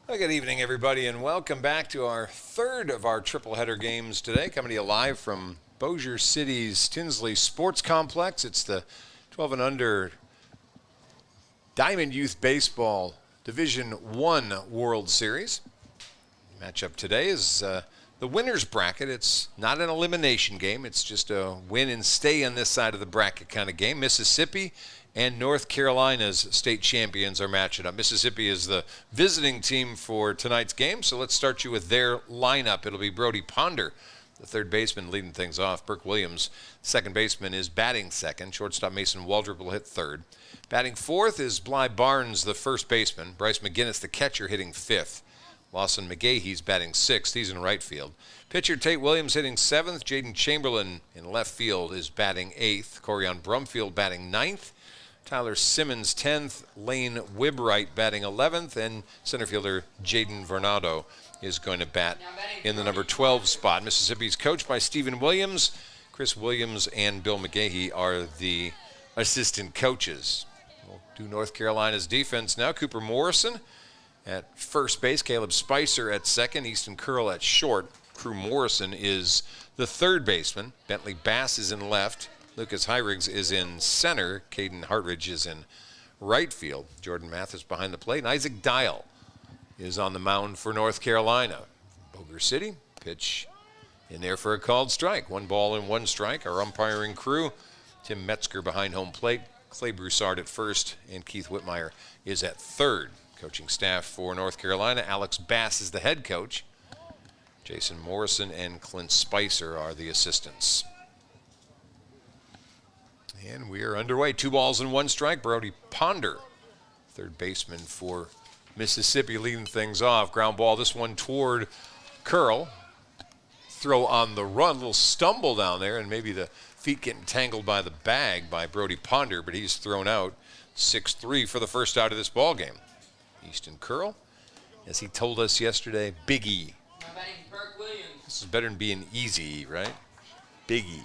Well, good evening, everybody, and welcome back to our third of our triple header games today, coming to you live from Bossier City's Tinsley Sports Complex. It's the 12 and under Diamond Youth Baseball Division I World Series. Matchup today is the winner's bracket. It's not an elimination game. It's just a win and stay on this side of the bracket kind of game. Mississippi and North Carolina's state champions are matching up. Mississippi is the visiting team for tonight's game, so let's start you with their lineup. It'll be Brody Ponder, the third baseman, leading things off. Burke Williams, second baseman, is batting second. Shortstop Mason Waldrop will hit third. Batting fourth is Bly Barnes, the first baseman. Bryce McGinnis, the catcher, hitting fifth. Lawson McGahee's batting sixth. He's in right field. Pitcher Tate Williams hitting seventh. Jaden Chamberlain in left field is batting eighth. Corian Brumfield batting ninth. Tyler Simmons 10th, Lane Wibwright batting 11th, and center fielder Jaden Vernado is going to bat in the number 12 spot. Mississippi's coached by Stephen Williams. Chris Williams and Bill McGahee are the assistant coaches. We'll do North Carolina's defense now. Cooper Morrison at first base, Caleb Spicer at second, Easton Curl at short. Crew Morrison is the third baseman. Bentley Bass is in left. Lucas Hyriggs is in center. Caden Hartridge is in right field. Jordan Mathis behind the plate. And Isaac Dial is on the mound for North Carolina. Bossier City, pitch in there for a called strike. 1 ball and 1 strike. Our umpiring crew, Tim Metzger behind home plate. Clay Broussard at first, and Keith Whitmire is at third. Coaching staff for North Carolina, Alex Bass is the head coach. Jason Morrison and Clint Spicer are the assistants. And we are underway. 2 balls and 1 strike. Brody Ponder, third baseman for Mississippi, leading things off. Ground ball, this one toward Curl. Throw on the run. Little stumble down there, and maybe the feet getting tangled by the bag by Brody Ponder, but he's thrown out. 6-3 for the first out of this ball game. Easton Curl, as he told us yesterday, Big E. This is better than being easy, right? Big E.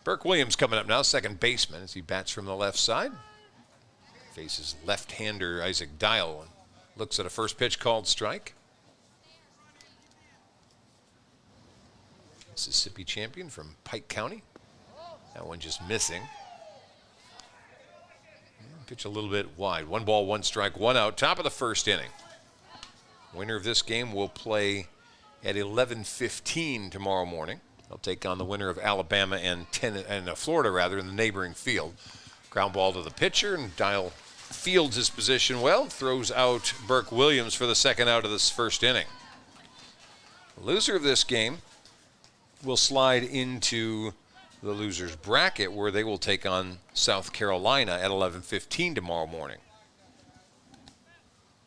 Burke Williams coming up now, second baseman, as he bats from the left side. Faces left-hander Isaac Dial and looks at a first pitch called strike. Mississippi champion from Pike County. That one just missing. Pitch a little bit wide. 1 ball, 1 strike, 1 out. Top of the first inning. Winner of this game will play at 11:15 tomorrow morning. They'll take on the winner of Alabama and Florida, in the neighboring field. Ground ball to the pitcher, and Dial fields his position well, throws out Burke Williams for the second out of this first inning. The loser of this game will slide into the loser's bracket, where they will take on South Carolina at 11:15 tomorrow morning.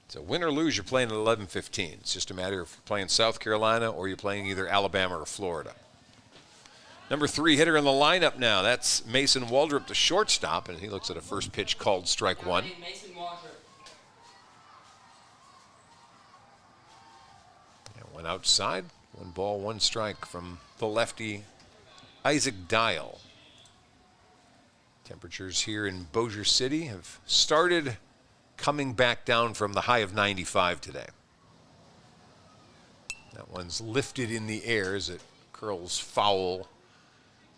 So win or lose, you're playing at 11:15. It's just a matter of playing South Carolina or you're playing either Alabama or Florida. Number 3 hitter in the lineup now. That's Mason Waldrop, the shortstop, and he looks at a first pitch called strike 1. And one outside. 1 ball, 1 strike from the lefty Isaac Dial. Temperatures here in Bossier City have started coming back down from the high of 95 today. That one's lifted in the air as it curls foul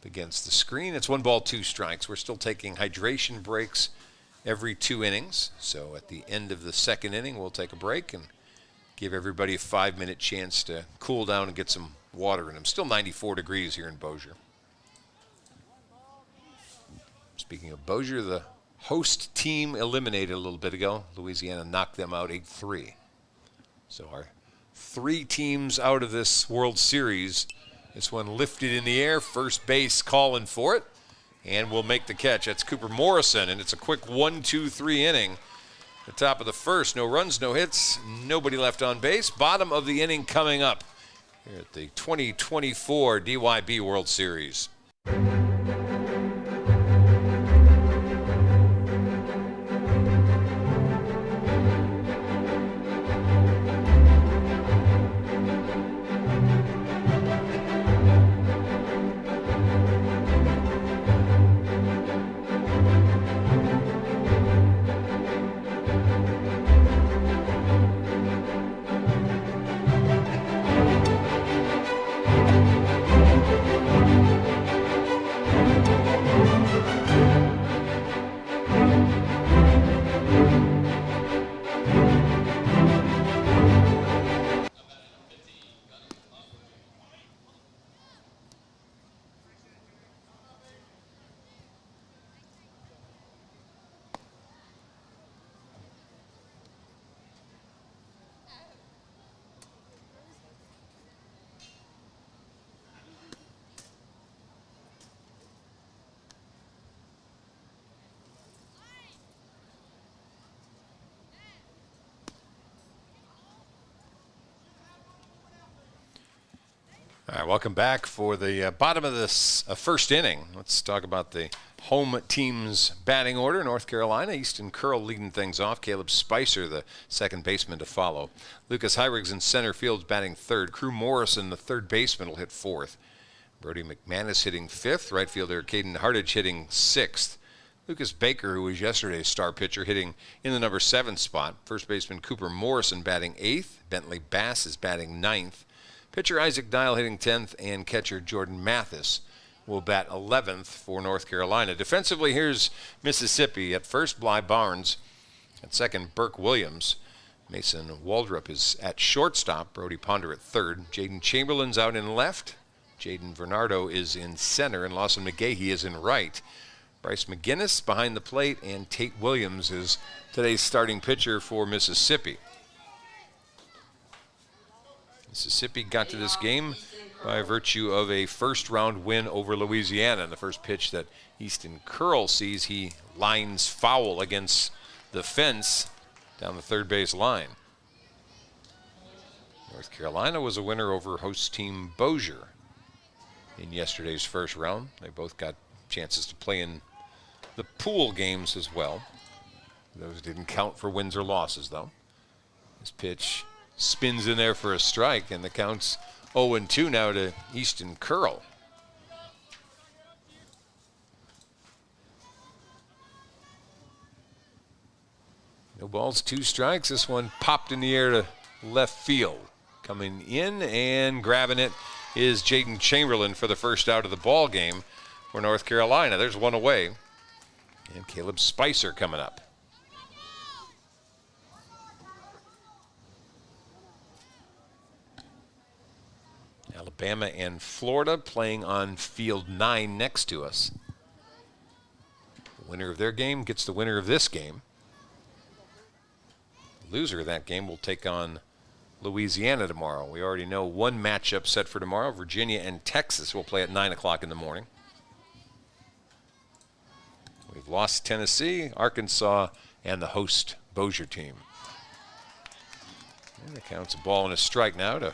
against the screen. It's 1 ball, 2 strikes. We're still taking hydration breaks every 2 innings. So at the end of the second inning, we'll take a break and give everybody a 5-minute chance to cool down and get some water in them. Still 94 degrees here in Bossier. Speaking of Bossier, the host team eliminated a little bit ago. Louisiana knocked them out 8-3. So our 3 teams out of this World Series. This one lifted in the air, first base calling for it, and will make the catch. That's Cooper Morrison, and it's a quick 1-2-3 inning. The top of the first, no runs, no hits, nobody left on base. Bottom of the inning coming up here at the 2024 DYB World Series. All right, welcome back for the bottom of this first inning. Let's talk about the home team's batting order. North Carolina, Easton Curl leading things off. Caleb Spicer, the second baseman, to follow. Lucas Hyrigs in center field batting third. Crew Morrison, the third baseman, will hit fourth. Brody McManus hitting fifth. Right fielder Caden Hartage hitting sixth. Lucas Baker, who was yesterday's star pitcher, hitting in the number 7 spot. First baseman Cooper Morrison batting 8th. Bentley Bass is batting 9th. Pitcher Isaac Dial hitting 10th, and catcher Jordan Mathis will bat 11th for North Carolina. Defensively, here's Mississippi. At first, Bly Barnes. At second, Burke Williams. Mason Waldrop is at shortstop. Brody Ponder at third. Jaden Chamberlain's out in left. Jaden Bernardo is in center, and Lawson McGahee is in right. Bryce McGinnis behind the plate, and Tate Williams is today's starting pitcher for Mississippi. Mississippi got to this game by virtue of a first-round win over Louisiana. And the first pitch that Easton Curl sees, he lines foul against the fence down the third base line. North Carolina was a winner over host team Bossier in yesterday's first round. They both got chances to play in the pool games as well. Those didn't count for wins or losses, though. This pitch spins in there for a strike, and the count's 0-2 now to Easton Curl. No balls, 2 strikes. This one popped in the air to left field. Coming in and grabbing it is Jaden Chamberlain for the first out of the ball game for North Carolina. There's one away. And Caleb Spicer coming up. Alabama and Florida playing on field 9 next to us. The winner of their game gets the winner of this game. The loser of that game will take on Louisiana tomorrow. We already know one matchup set for tomorrow. Virginia and Texas will play at 9 o'clock in the morning. We've lost Tennessee, Arkansas, and the host Bossier team. And it counts a ball and a strike now to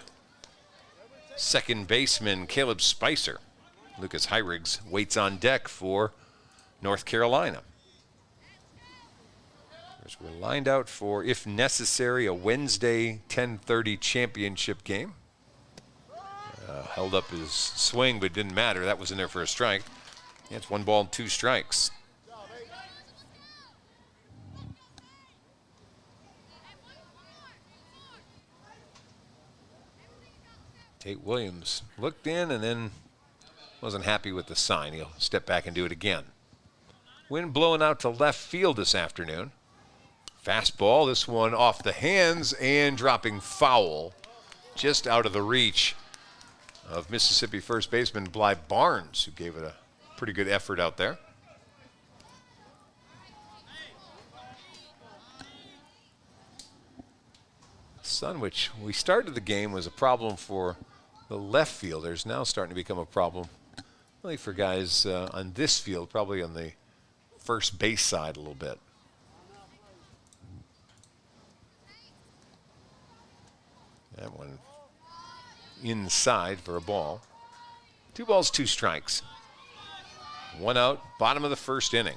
second baseman Caleb Spicer. Lucas Hyrigs waits on deck for North Carolina. We're lined out for, if necessary, a Wednesday 10:30 championship game. Held up his swing, but it didn't matter. That was in there for a strike. Yeah, it's 1 ball and 2 strikes. Tate Williams looked in and then wasn't happy with the sign. He'll step back and do it again. Wind blowing out to left field this afternoon. Fastball, this one off the hands and dropping foul just out of the reach of Mississippi first baseman Bly Barnes, who gave it a pretty good effort out there. Sun, which we started the game, was a problem for the left fielders, now starting to become a problem really for guys on this field, probably on the first base side a little bit. That one inside for a ball. 2 balls, 2 strikes. 1 out, bottom of the first inning.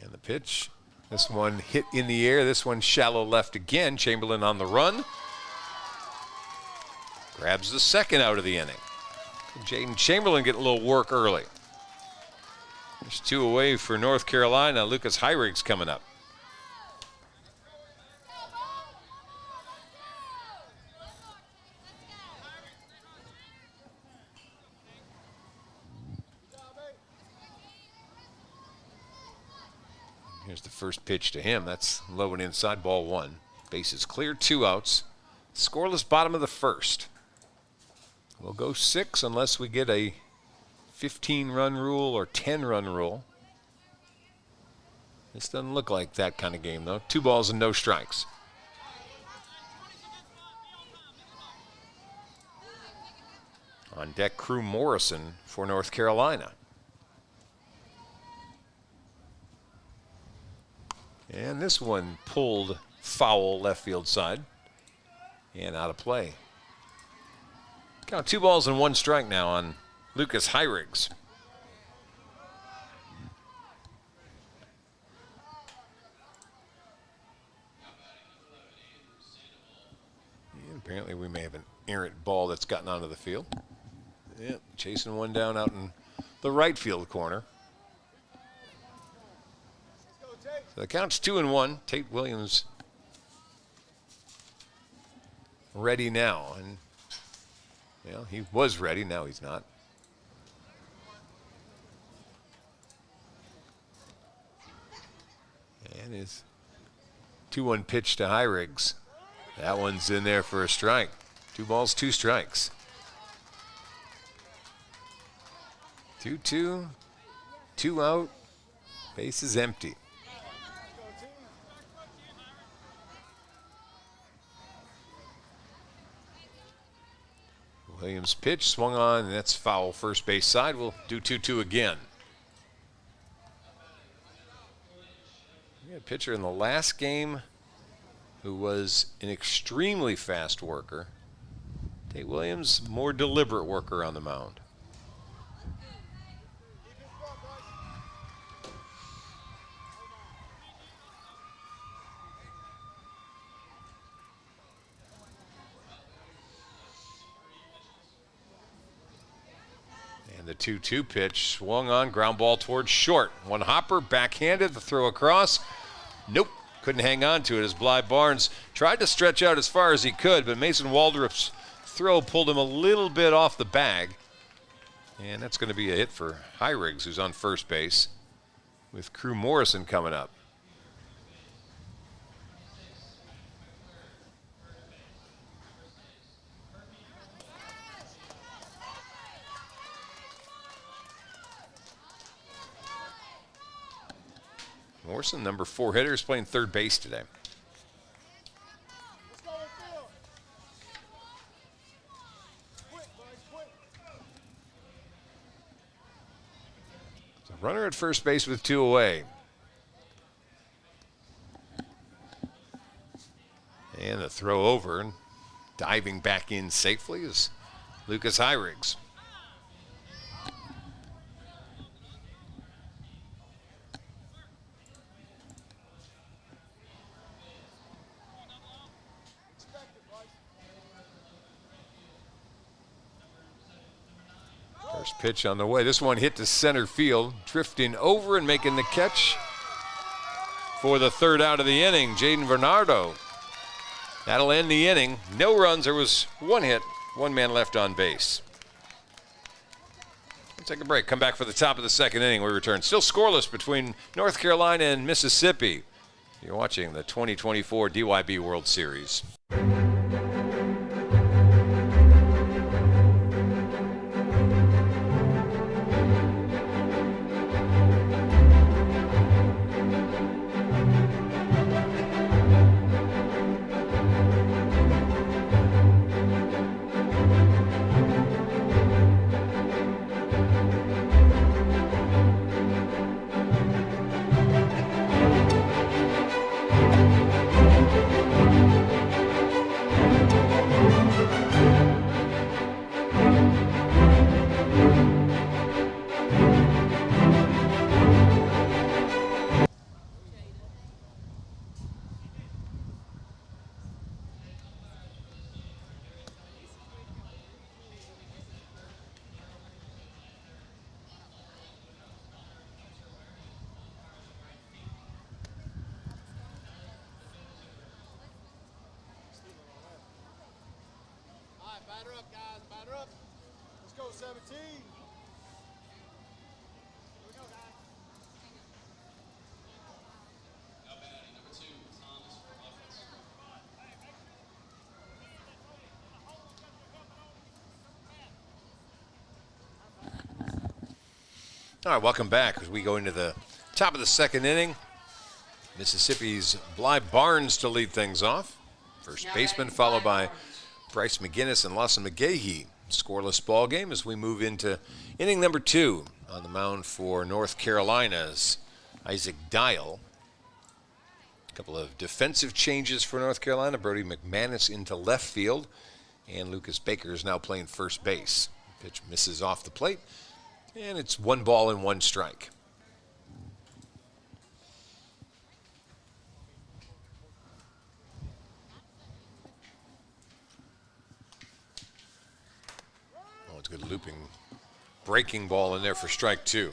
And the pitch. This one hit in the air. This one shallow left again. Chamberlain on the run. Grabs the second out of the inning. Jaden Chamberlain getting a little work early. There's 2 away for North Carolina. Lucas Hyrigs coming up. Here's the first pitch to him. That's low and inside, ball 1. Base is clear, 2 outs. Scoreless bottom of the first. We'll go 6 unless we get a 15-run rule or 10-run rule. This doesn't look like that kind of game, though. 2 balls and no strikes. On deck, Crew Morrison for North Carolina. And this one pulled foul left field side. And out of play. Count 2 balls and 1 strike now on Lucas Heirigs. And apparently we may have an errant ball that's gotten onto the field. Yep, chasing one down out in the right field corner. So the count's 2-1. Tate Williams ready now, and well, he was ready. Now he's not. And his 2-1 pitch to Heirigs. That one's in there for a strike. 2 balls, 2 strikes. 2-2, 2 out, base is empty. Williams pitch, swung on, and that's foul first base side. We'll do 2-2 again. We had a pitcher in the last game who was an extremely fast worker. Tate Williams, more deliberate worker on the mound. And the 2-2 pitch swung on, ground ball towards short. One hopper, backhanded, the throw across. Nope, couldn't hang on to it as Bly Barnes tried to stretch out as far as he could, but Mason Waldrop's throw pulled him a little bit off the bag. And that's going to be a hit for Heirigs, who's on first base, with Crew Morrison coming up. Morrison, number 4 hitter, is playing third base today. So runner at first base with 2 away. And the throw over, and diving back in safely is Lucas Heirigs. First pitch on the way. This one hit to center field, drifting over and making the catch for the 3rd out of the inning, Jaden Bernardo. That'll end the inning. No runs. There was 1 hit, 1 man left on base. We'll take a break. Come back for the top of the 2nd inning. We return. Still scoreless between North Carolina and Mississippi. You're watching the 2024 DYB World Series. Batter up, guys. Batter up. Let's go, 17. Here we go, guys. Now batting number 2, Thomas for offense. All right, welcome back as we go into the top of the 2nd inning. Mississippi's Bly Barnes to lead things off. First baseman, followed by Bryce McGinnis and Lawson McGahee. Scoreless ball game as we move into inning number 2. On the mound for North Carolina's Isaac Dial. A couple of defensive changes for North Carolina. Brody McManus into left field, and Lucas Baker is now playing first base. Pitch misses off the plate, and it's 1 ball and 1 strike. Oh, it's a good looping, breaking ball in there for strike 2.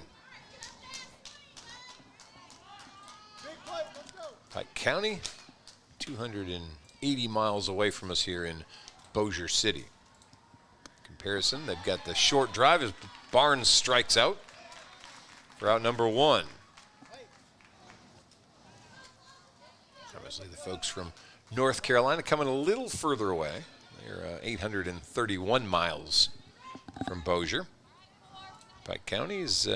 Pike County, 280 miles away from us here in Bossier City. Comparison, they've got the short drive as Barnes strikes out for out number 1. Obviously the folks from North Carolina coming a little further away. They're 831 miles from Bossier. Pike County is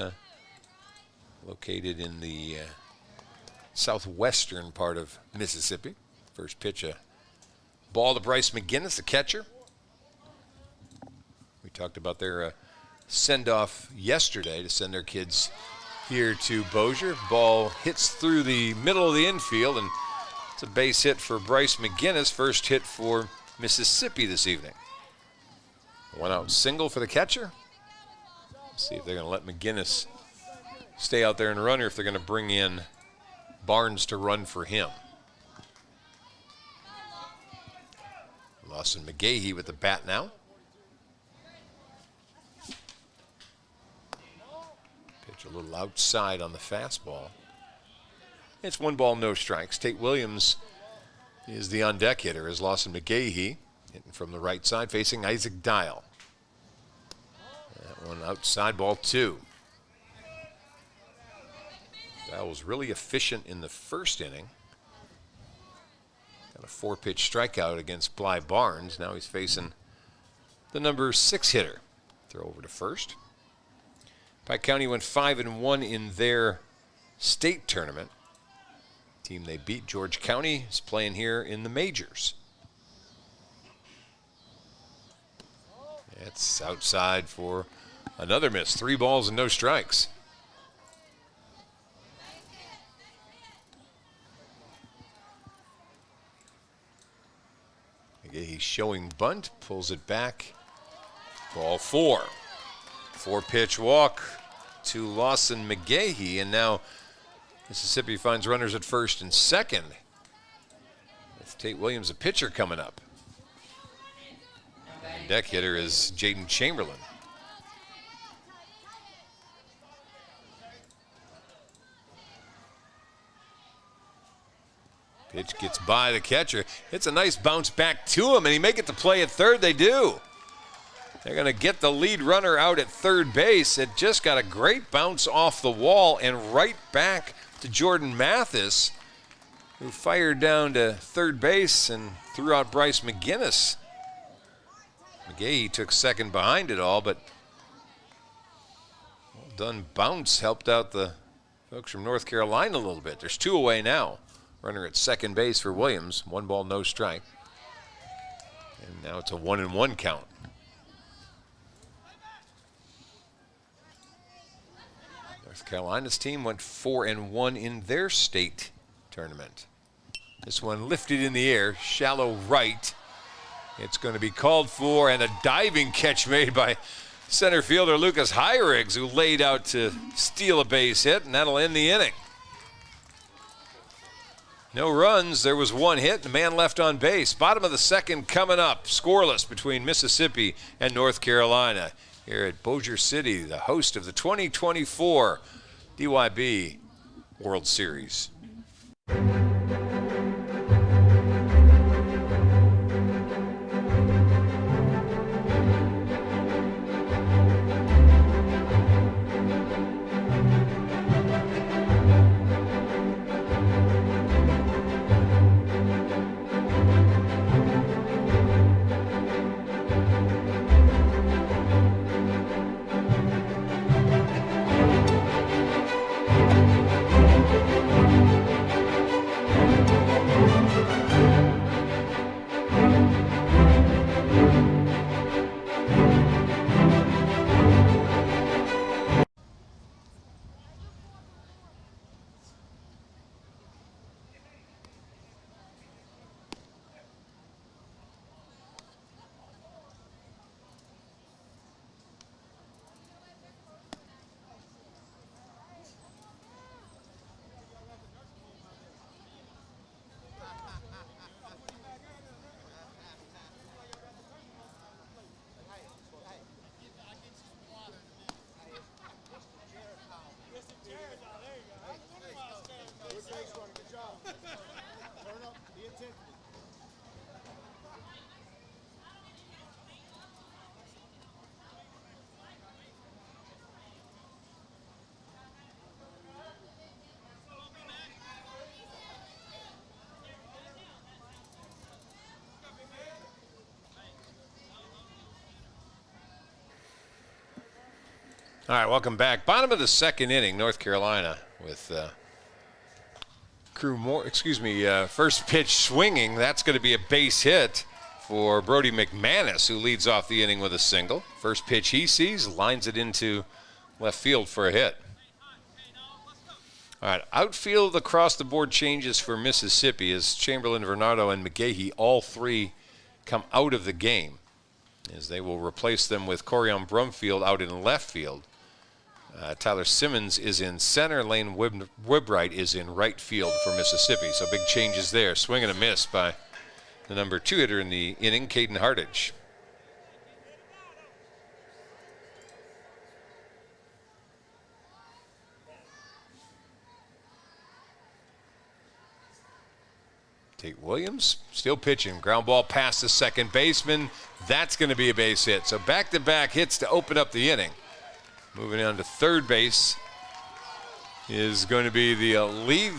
located in the southwestern part of Mississippi. First pitch, a ball to Bryce McGinnis, the catcher. We talked about their send-off yesterday to send their kids here to Bossier. Ball hits through the middle of the infield, and it's a base hit for Bryce McGinnis. First hit for Mississippi this evening. 1-out single for the catcher. Let's see if they're going to let McGinnis stay out there and run, or if they're going to bring in Barnes to run for him. Lawson McGahee with the bat now. Pitch a little outside on the fastball. It's 1 ball, no strikes. Tate Williams is the on-deck hitter as Lawson McGahee hitting from the right side facing Isaac Dial. That one outside, ball 2. Dial was really efficient in the first inning. Got a 4-pitch strikeout against Bly Barnes. Now he's facing the number 6 hitter. Throw over to first. Pike County went 5-1 in their state tournament. Team they beat, George County, is playing here in the majors. It's outside for another miss. 3 balls and no strikes. He's showing bunt, pulls it back. Ball 4. 4-pitch walk to Lawson McGahee, and now Mississippi finds runners at first and second. With Tate Williams, a pitcher, coming up. And deck hitter is Jaden Chamberlain. Pitch gets by the catcher. It's a nice bounce back to him, and he may get the play at third. They do. They're going to get the lead runner out at third base. It just got a great bounce off the wall and right back to Jordan Mathis, who fired down to third base and threw out Bryce McGinnis. McGahee took second behind it all, but well done bounce helped out the folks from North Carolina a little bit. There's 2 away now. Runner at second base for Williams. 1 ball, no strike. And now it's a 1-1 count. North Carolina's team went 4-1 in their state tournament. This one lifted in the air, shallow right. It's going to be called for, and a diving catch made by center fielder Lucas Hyriggs, who laid out to steal a base hit, and that'll end the inning. No runs. There was 1 hit, and a man left on base. Bottom of the second coming up. Scoreless between Mississippi and North Carolina here at Bossier City, the host of the 2024 DYB World Series. All right, welcome back. Bottom of the second inning, North Carolina with first pitch swinging. That's going to be a base hit for Brody McManus, who leads off the inning with a single. First pitch he sees, lines it into left field for a hit. All right, outfield across the board changes for Mississippi as Chamberlain, Vernardo, and McGahee, all three come out of the game, as they will replace them with Corian Brumfield out in left field. Tyler Simmons is in center. Lane Woodbright is in right field for Mississippi. So big changes there. Swing and a miss by the number 2 hitter in the inning, Caden Hardage. Tate Williams still pitching. Ground ball past the second baseman. That's going to be a base hit. So back-to-back hits to open up the inning. Moving on to third base is going to be the lead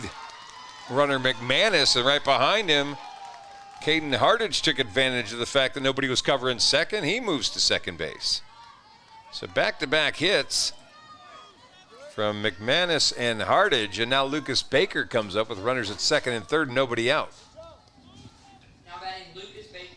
runner McManus, and right behind him, Caden Hardage took advantage of the fact that nobody was covering second. He moves to second base. So back-to-back hits from McManus and Hardage, and now Lucas Baker comes up with runners at second and third, nobody out. Now batting Lucas Baker.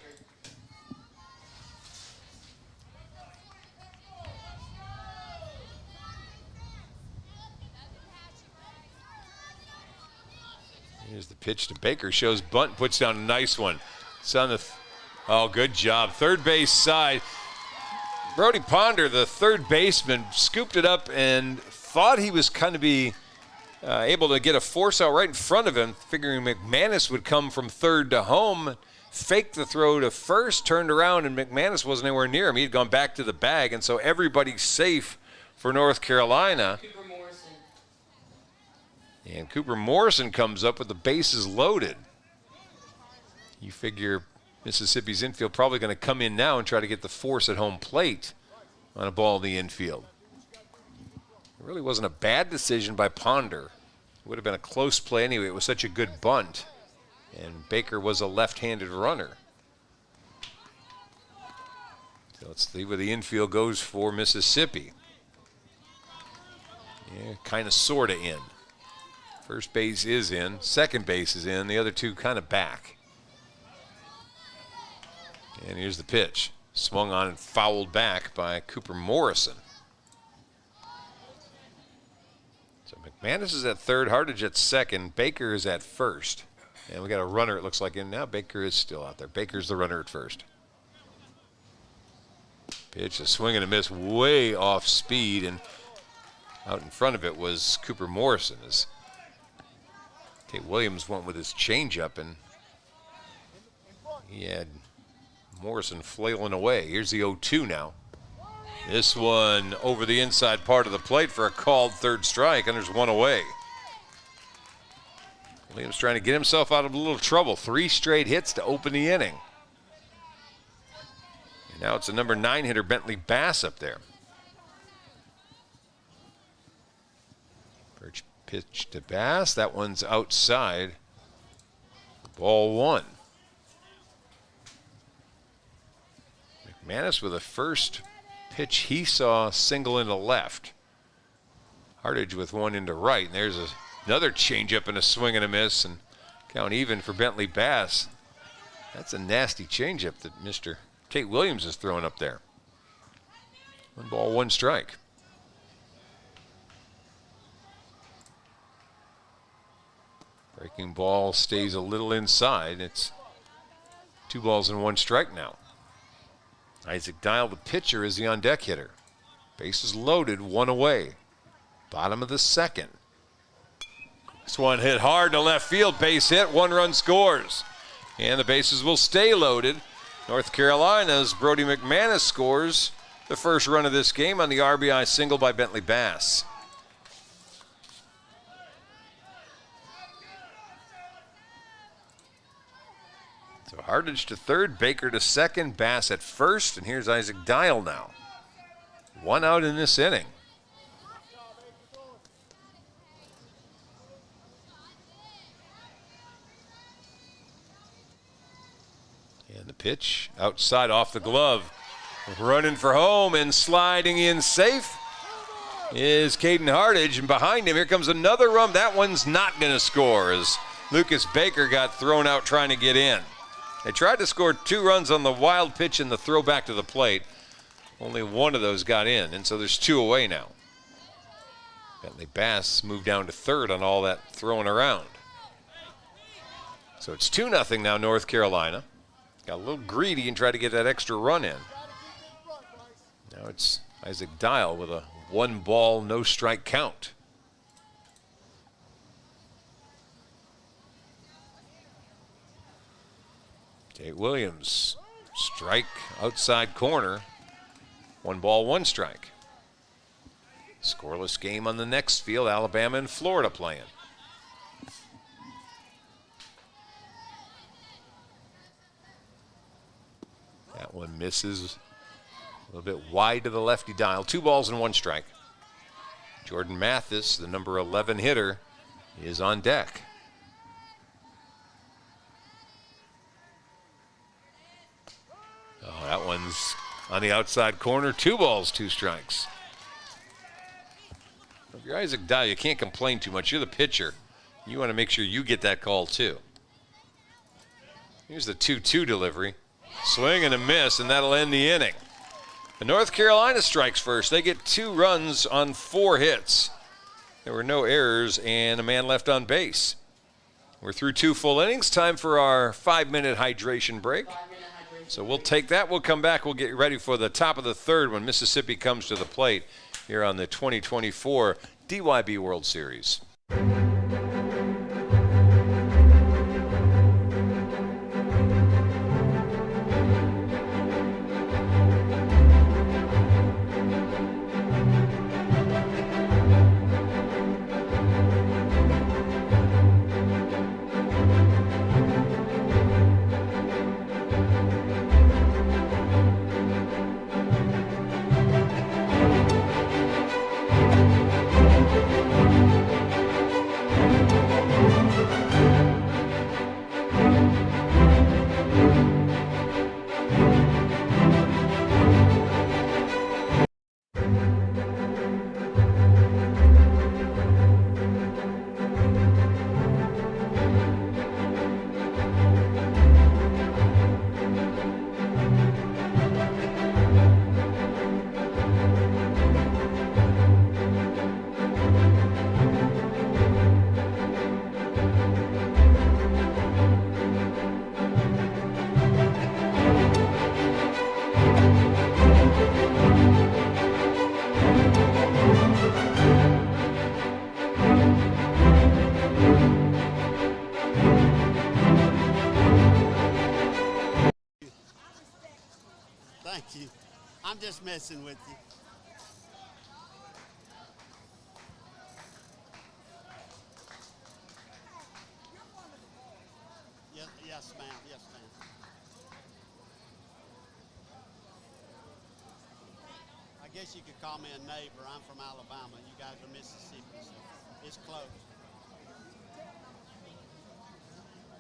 Here's the pitch to Baker. Shows bunt, puts down a nice one. It's on the, good job. Third base side. Brody Ponder, the third baseman, scooped it up and thought he was kind of be able to get a force out right in front of him, figuring McManus would come from third to home. Faked the throw to first, turned around, and McManus wasn't anywhere near him. He'd gone back to the bag, and so everybody's safe for North Carolina. And Cooper Morrison comes up with the bases loaded. You figure Mississippi's infield probably going to come in now and try to get the force at home plate on a ball in the infield. It really wasn't a bad decision by Ponder. It would have been a close play anyway. It was such a good bunt. And Baker was a left-handed runner. So let's see where the infield goes for Mississippi. Yeah, kind of, sort of in. First base is in, second base is in, the other two kind of back. And here's the pitch. Swung on and fouled back by Cooper Morrison. So McManus is at third, Hardage at second, Baker is at first. And we got a runner, it looks like, in now. Baker is still out there. Baker's the runner at first. Pitch, a swing and a miss, way off speed, and out in front of it was Cooper Morrison. As Tate Williams went with his changeup, and he had Morrison flailing away. Here's the 0-2 now. This one over the inside part of the plate for a called third strike, and there's one away. Williams trying to get himself out of a little trouble. 3 straight hits to open the inning. And now it's the number 9 hitter, Bentley Bass, up there. First pitch to Bass. That one's outside. Ball 1. McManus with a first pitch he saw single into left. Hardage with one into right. And there's another changeup and a swing and a miss, and count even for Bentley Bass. That's a nasty changeup that Mr. Tate Williams is throwing up there. 1 ball, 1 strike. Breaking ball stays a little inside. It's 2 balls and 1 strike now. Isaac Dial, the pitcher, is the on-deck hitter. Bases loaded, 1 away. Bottom of the second. This one hit hard to left field, base hit, 1 run scores. And the bases will stay loaded. North Carolina's Brody McManus scores the first run of this game on the RBI single by Bentley Bass. So Hardage to third, Baker to second, Bass at first, and here's Isaac Dial now. 1 out in this inning. And the pitch outside off the glove. Running for home and sliding in safe is Caden Hardage, and behind him, here comes another run. That one's not going to score as Lucas Baker got thrown out trying to get in. They tried to score 2 runs on the wild pitch and the throw back to the plate. Only one of those got in, and so there's 2 away now. Bentley Bass moved down to third on all that throwing around. So it's 2-0 now, North Carolina. Got a little greedy and tried to get that extra run in. Now it's Isaac Dial with a 1-ball, no strike count. Tate Williams, strike outside corner. 1 ball, 1 strike. Scoreless game on the next field, Alabama and Florida playing. That one misses a little bit wide to the lefty dial. 2 balls and 1 strike. Jordan Mathis, the number 11 hitter, is on deck. Oh, that one's on the outside corner. 2 balls, 2 strikes. If you're Isaac Dial, you can't complain too much. You're the pitcher. You want to make sure you get that call too. Here's the 2-2 delivery. Swing and a miss, and that'll end the inning. And North Carolina strikes first. They get 2 runs on 4 hits. There were no errors and a man left on base. We're through 2 full innings. Time for our 5-minute hydration break. So we'll take that. We'll come back. We'll get ready for the top of the 3rd when Mississippi comes to the plate here on the 2024 DYB World Series. Thank you. I'm just messing with you. Yes, ma'am. Yes, ma'am. I guess you could call me a neighbor. I'm from Alabama. You guys are Mississippi, so it's close.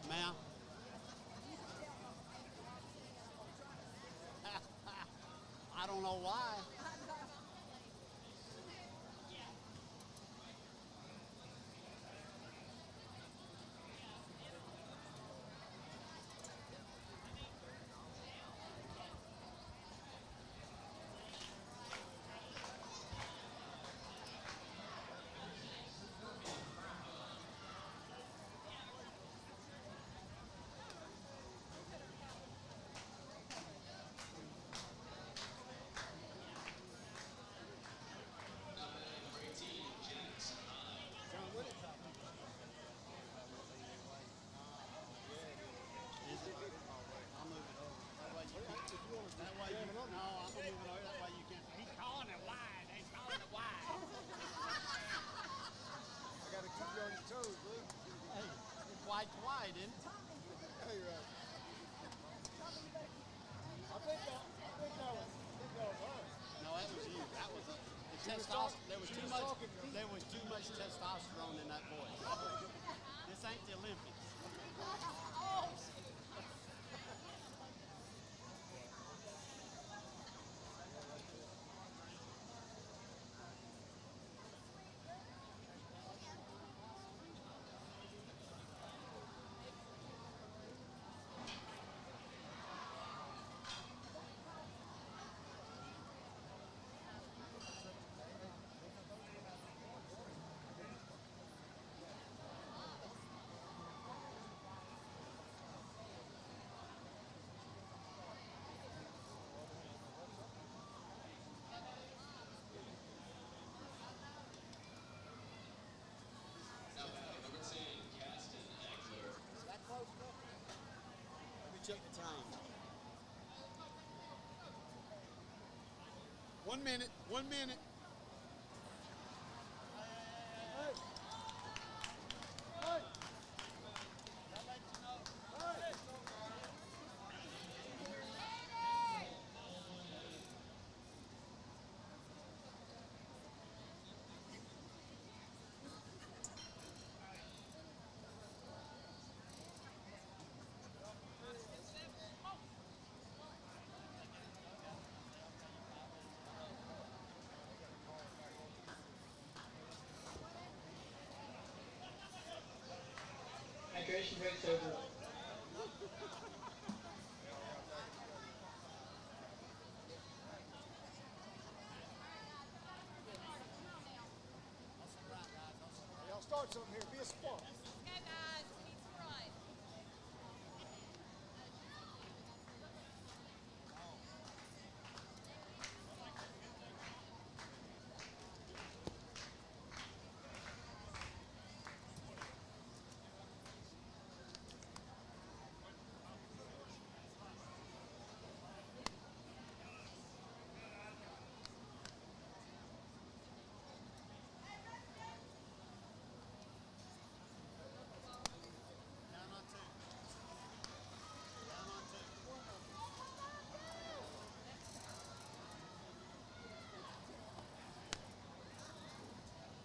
Ma'am? I don't know why. White, isn't it? Yeah, you're right. I think that was her. No, that was you. That was the testosterone. There was too much testosterone in that voice. This ain't the Olympics. took the time. 1 minute. 1 minute. Hey. Hey. That lets you know. Hey. Hydration breaks over. Y'all start something here. Be a spark. Okay, guys, we need to run. Down on 2. Down on 2.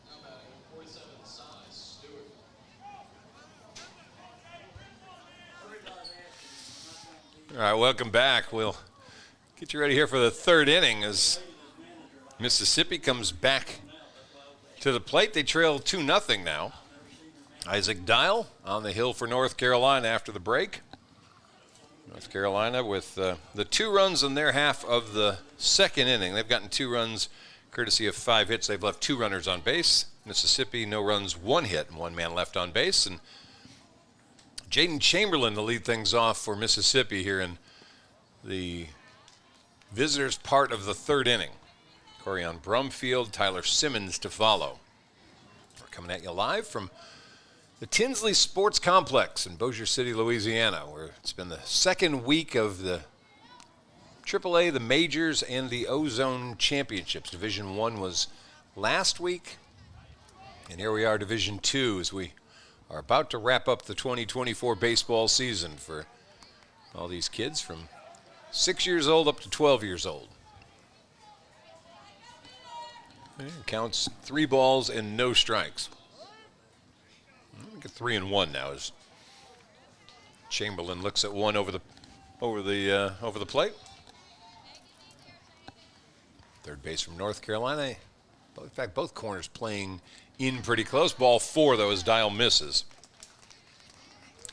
Now batting, 47 size, Stewart. All right, welcome back. We'll get you ready here for the third inning as Mississippi comes back to the plate. They trail 2-0 now. Isaac Dial on the hill for North Carolina after the break. North Carolina with the 2 runs in their half of the second inning. They've gotten 2 runs courtesy of 5 hits. They've left 2 runners on base. Mississippi, no runs, 1 hit, and 1 man left on base. And Jaden Chamberlain to lead things off for Mississippi here in the visitors' part of the third inning. Corian Brumfield, Tyler Simmons to follow. We're coming at you live from the Tinsley Sports Complex in Bossier City, Louisiana, where it's been the second week of the AAA, the Majors, and the Ozone Championships. Division I was last week, and here we are, Division II, as we are about to wrap up the 2024 baseball season for all these kids from 6 years old up to 12 years old. And it counts 3 balls and no strikes. Get 3-1 now as Chamberlain looks at one over the plate. Third base from North Carolina. In fact, both corners playing in pretty close. Ball 4 though as Dial misses.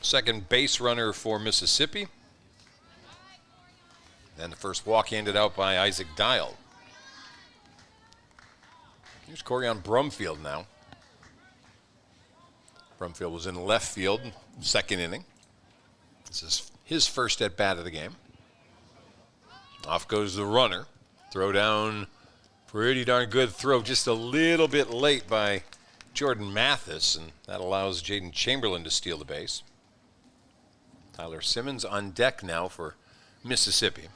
Second base runner for Mississippi. And the first walk handed out by Isaac Dial. Here's Corian Brumfield now. Brumfield was in left field, second inning. This is his first at bat of the game. Off goes the runner. Throw down, pretty darn good throw, just a little bit late by Jordan Mathis, and that allows Jaden Chamberlain to steal the base. Tyler Simmons on deck now for Mississippi.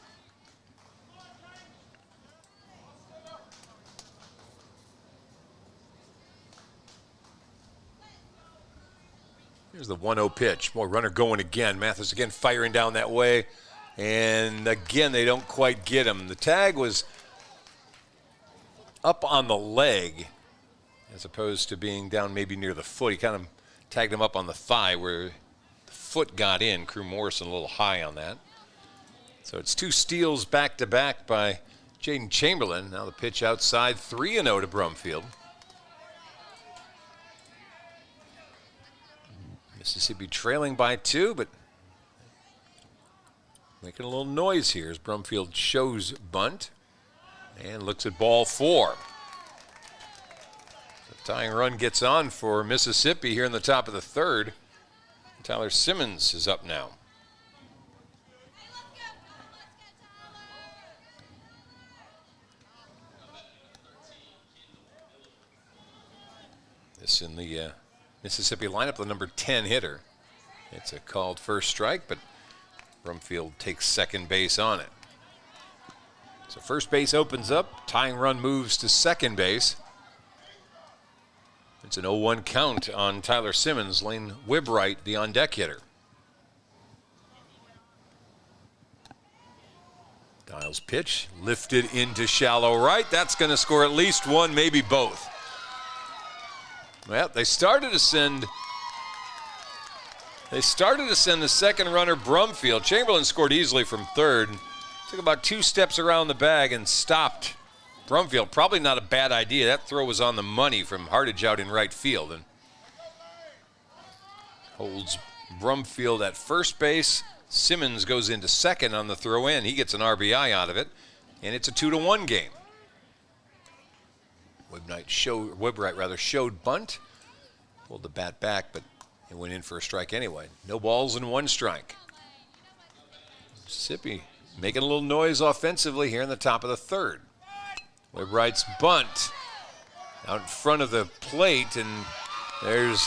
Here's the 1-0 pitch. More runner going again. Mathis again firing down that way. And again, they don't quite get him. The tag was up on the leg as opposed to being down maybe near the foot. He kind of tagged him up on the thigh where the foot got in. Crew Morrison a little high on that. So it's 2 steals back-to-back by Jaden Chamberlain. Now the pitch outside, 3-0 to Brumfield. Mississippi trailing by 2, but making a little noise here as Brumfield shows bunt and looks at ball 4. The tying run gets on for Mississippi here in the top of the third. Tyler Simmons is up now. This in the Mississippi lineup, the number 10 hitter. It's a called first strike, but Brumfield takes second base on it. So first base opens up. Tying run moves to second base. It's an 0-1 count on Tyler Simmons. Lane Wibright, the on-deck hitter. Dial's pitch lifted into shallow right. That's going to score at least one, maybe both. Well, they started to send the second runner, Brumfield. Chamberlain scored easily from third. Took about 2 steps around the bag and stopped Brumfield. Probably not a bad idea. That throw was on the money from Hardage out in right field. And holds Brumfield at first base. Simmons goes into second on the throw in. He gets an RBI out of it. And it's a 2-1 game. Wibright showed bunt. Pulled the bat back, but it went in for a strike anyway. No balls and 1 strike. Mississippi making a little noise offensively here in the top of the third. Wibright's bunt out in front of the plate, and there's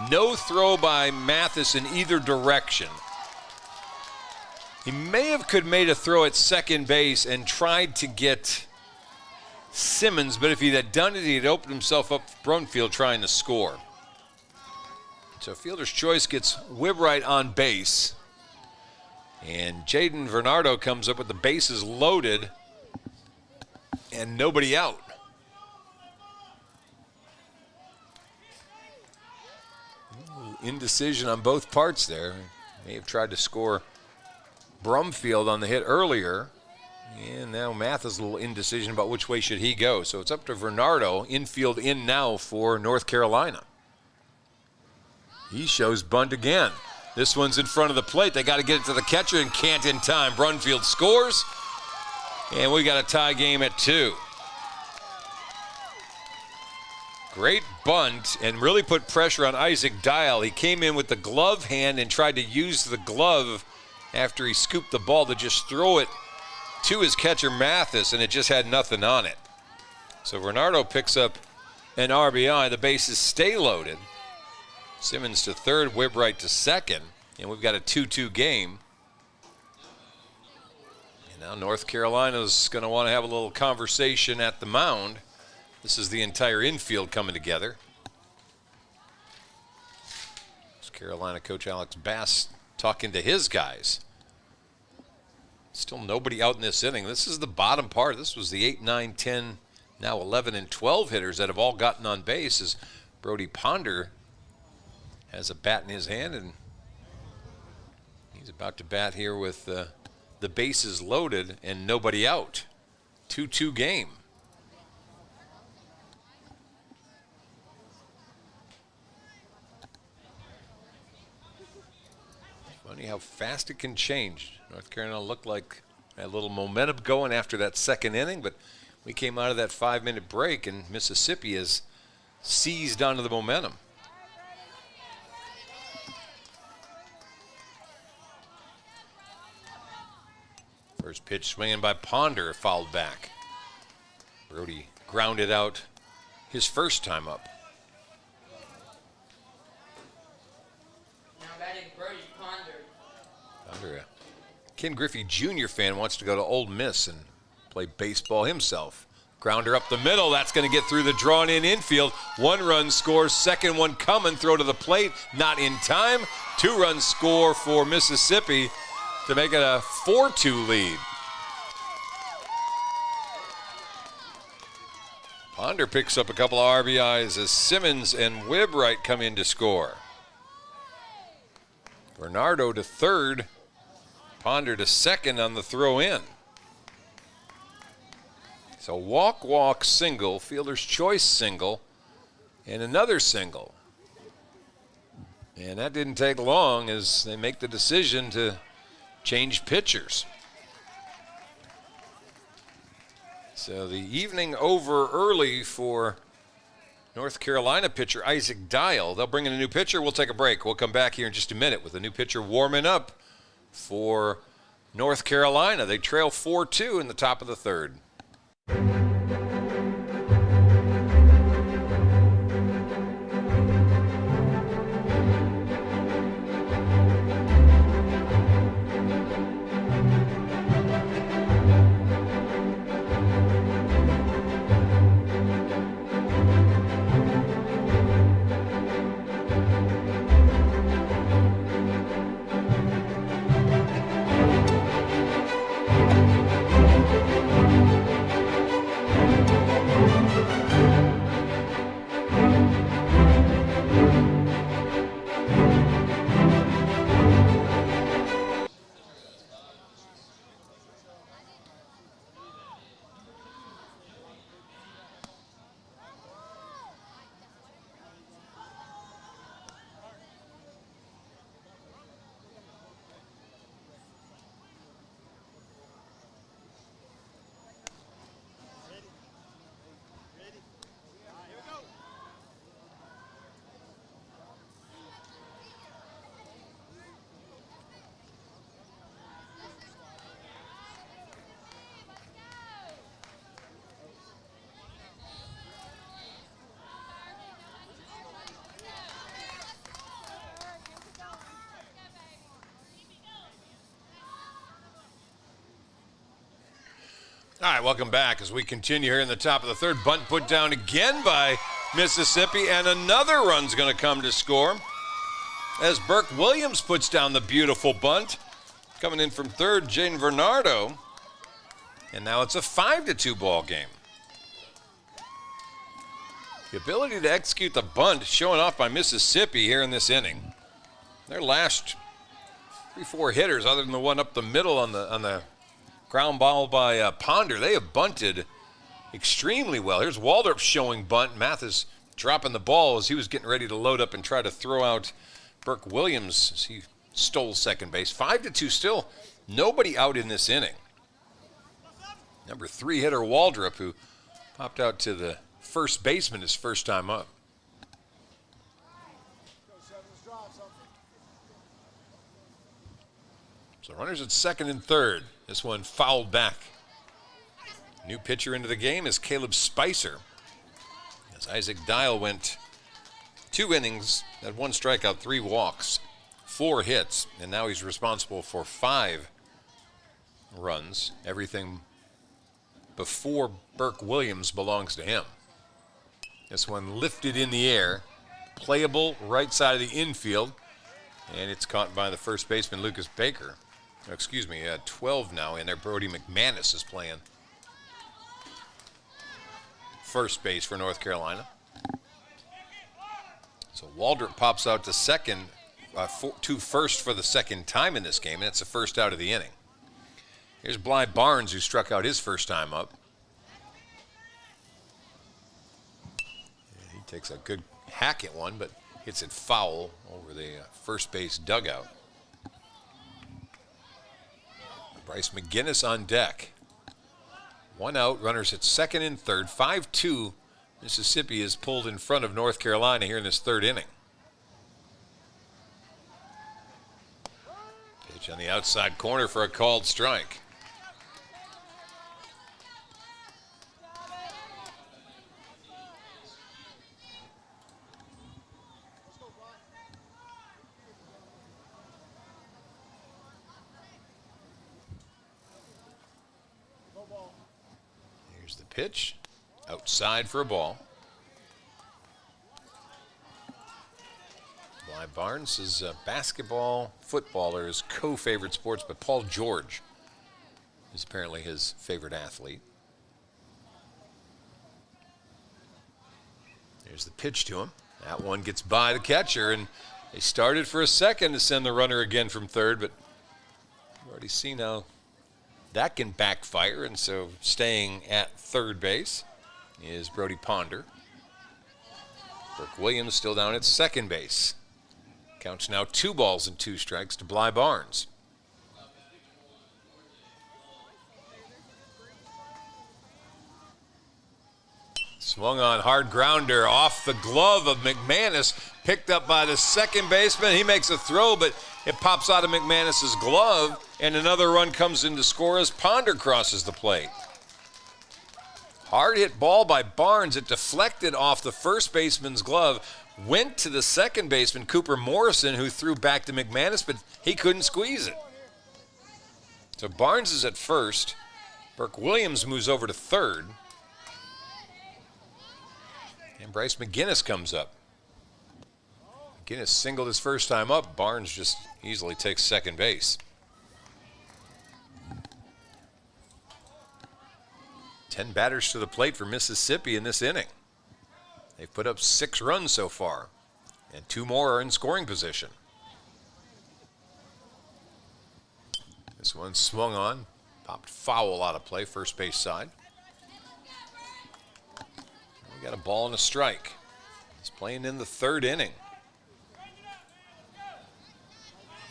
no throw by Mathis in either direction. He may have made a throw at second base and tried to get Simmons, but if he had done it, he'd opened himself up for Brumfield trying to score. So fielder's choice gets Wibright on base. And Jaden Vernardo comes up with the bases loaded and nobody out. Indecision on both parts there. May have tried to score Brumfield on the hit earlier. And now Mathis a little indecision about which way should he go. So it's up to Vernardo, infield in now for North Carolina. He shows bunt again. This one's in front of the plate. They got to get it to the catcher and can't in time. Brumfield scores. And we got a tie game at 2. Great bunt and really put pressure on Isaac Dial. He came in with the glove hand and tried to use the glove after he scooped the ball to just throw it to his catcher Mathis, and it just had nothing on it. So Bernardo picks up an RBI. The bases stay loaded. Simmons to third, Wibright to second, and we've got a 2-2 game. And now North Carolina's going to want to have a little conversation at the mound. This is the entire infield coming together. North Carolina coach Alex Bass talking to his guys. Still nobody out in this inning. This is the bottom part. This was the 8, 9, 10, now 11 and 12 hitters that have all gotten on base as Brody Ponder has a bat in his hand, and he's about to bat here with the bases loaded and nobody out. 2-2 game. Funny how fast it can change. North Carolina looked like a little momentum going after that second inning, but we came out of that 5-minute break and Mississippi has seized onto the momentum. First pitch swinging by Ponder, fouled back. Brody grounded out his first time up. Now batting Brody Ponder. Ponder, a Ken Griffey Jr. fan, wants to go to Ole Miss and play baseball himself. Grounder up the middle. That's going to get through the drawn-in infield. 1 run scores. Second one coming. Throw to the plate. Not in time. 2-run score for Mississippi to make it a 4-2 lead. Ponder picks up a couple of RBIs as Simmons and Wibright come in to score. Bernardo to third. Ponder to second on the throw-in. So walk, single, fielder's choice single, and another single. And that didn't take long as they make the decision to change pitchers. So the evening over early for North Carolina pitcher Isaac Dial. They'll bring in a new pitcher. We'll take a break. We'll come back here in just a minute with a new pitcher warming up for North Carolina. They trail 4-2 in the top of the third. All right, welcome back as we continue here in the top of the third. Bunt put down again by Mississippi, and another run's going to come to score as Burke Williams puts down the beautiful bunt. Coming in from third, Jaden Bernardo. And now it's a 5-2 ball game. The ability to execute the bunt showing off by Mississippi here in this inning. Their last 3-4 hitters, other than the one up the middle on the ground ball by Ponder, they have bunted extremely well. Here's Waldrop showing bunt. Mathis dropping the ball as he was getting ready to load up and try to throw out Burke Williams as he stole second base. 5-2 still. Nobody out in this inning. Number 3 hitter Waldrop, who popped out to the first baseman his first time up. So runners at second and third. This one fouled back. New pitcher into the game is Caleb Spicer. As Isaac Dial went 2 innings, had 1 strikeout, 3 walks, 4 hits, and now he's responsible for 5 runs. Everything before Burke Williams belongs to him. This one lifted in the air, playable right side of the infield, and it's caught by the first baseman Lucas Baker. Excuse me, 12 now in there. Brody McManus is playing first base for North Carolina. So Waldrop pops out to second, to first for the second time in this game, and it's the first out of the inning. Here's Bly Barnes, who struck out his first time up. He takes a good hack at one, but hits it foul over the first base dugout. Bryce McGinnis on deck. 1 out, runners at second and third. 5-2, Mississippi is pulled in front of North Carolina here in this third inning. Pitch on the outside corner for a called strike. Here's the pitch, outside for a ball. Bly Barnes is basketball, football are his co-favorite sports, but Paul George is apparently his favorite athlete. There's the pitch to him. That one gets by the catcher, and they started for a second to send the runner again from third, but we've already seen how that can backfire, and so staying at third base is Brody Ponder. Burke Williams still down at second base. Counts now 2 balls and 2 strikes to Bly Barnes. Swung on, hard grounder off the glove of McManus, picked up by the second baseman. He makes a throw, but it pops out of McManus's glove, and another run comes in to score as Ponder crosses the plate. Hard hit ball by Barnes. It deflected off the first baseman's glove, went to the second baseman, Cooper Morrison, who threw back to McManus, but he couldn't squeeze it. So Barnes is at first. Burke Williams moves over to third. And Bryce McGinnis comes up. McGinnis singled his first time up. Barnes just easily takes second base. 10 batters to the plate for Mississippi in this inning. They've put up 6 runs so far, and 2 more are in scoring position. This one swung on, popped foul out of play, first base side. We got a ball and a strike. He's playing in the third inning.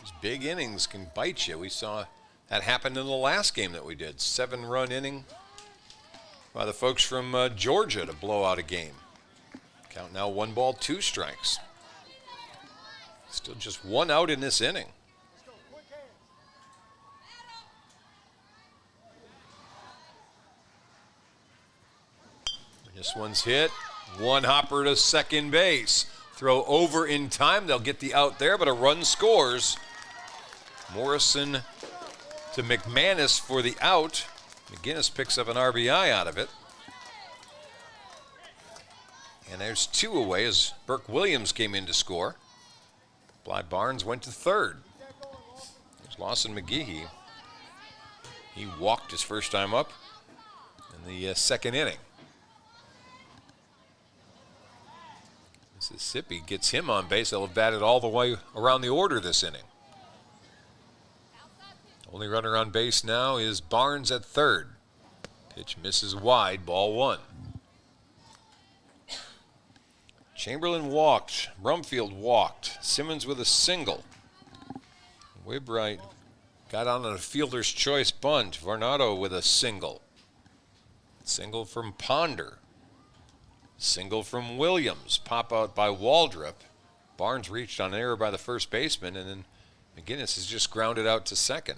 These big innings can bite you. We saw that happen in the last game that we did. 7-run inning by the folks from Georgia to blow out a game. Count now 1 ball, 2 strikes. Still just 1 out in this inning. This one's hit. 1 hopper to second base. Throw over in time. They'll get the out there, but a run scores. Morrison to McManus for the out. McGinnis picks up an RBI out of it. And there's 2 away as Burke Williams came in to score. Bly Barnes went to third. There's Lawson McGehee. He walked his first time up in the second inning. Mississippi gets him on base. They'll have batted all the way around the order this inning. Only runner on base now is Barnes at third. Pitch misses wide, ball 1. Chamberlain walked. Brumfield walked. Simmons with a single. Wainwright got on a fielder's choice bunt. Varnado with a single. Single from Ponder. Single from Williams. Pop out by Waldrop. Barnes reached on error by the first baseman, and then McGinnis is just grounded out to second.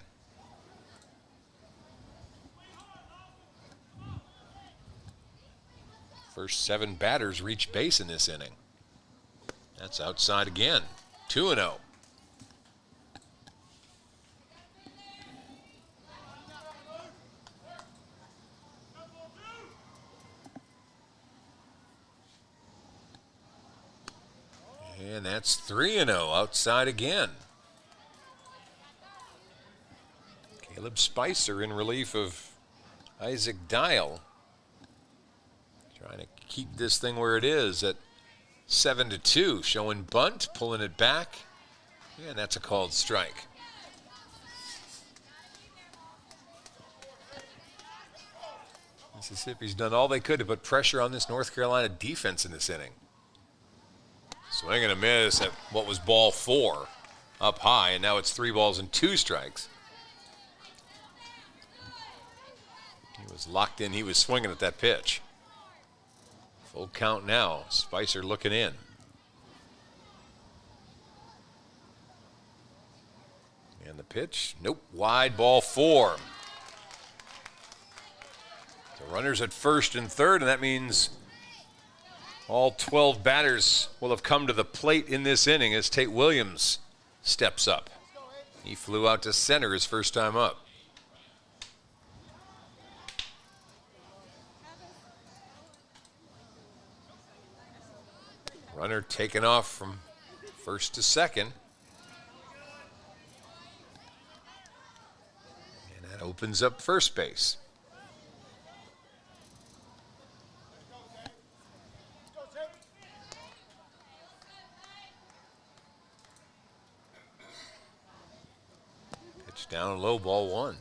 First 7 batters reach base in this inning. That's outside again. 2-0. And that's 3-0 outside again. Caleb Spicer in relief of Isaac Dial. Trying to keep this thing where it is at 7-2. Showing bunt, pulling it back. And that's a called strike. Mississippi's done all they could to put pressure on this North Carolina defense in this inning. Swing and a miss at what was ball 4 up high, and now it's 3 balls and 2 strikes. He was locked in. He was swinging at that pitch. Full count now. Spicer looking in. And the pitch, nope, wide, ball 4. The runners at first and third, and that means all 12 batters will have come to the plate in this inning as Tate Williams steps up. He flew out to center his first time up. Runner taken off from first to second. And that opens up first base. Pitch down low, ball 1.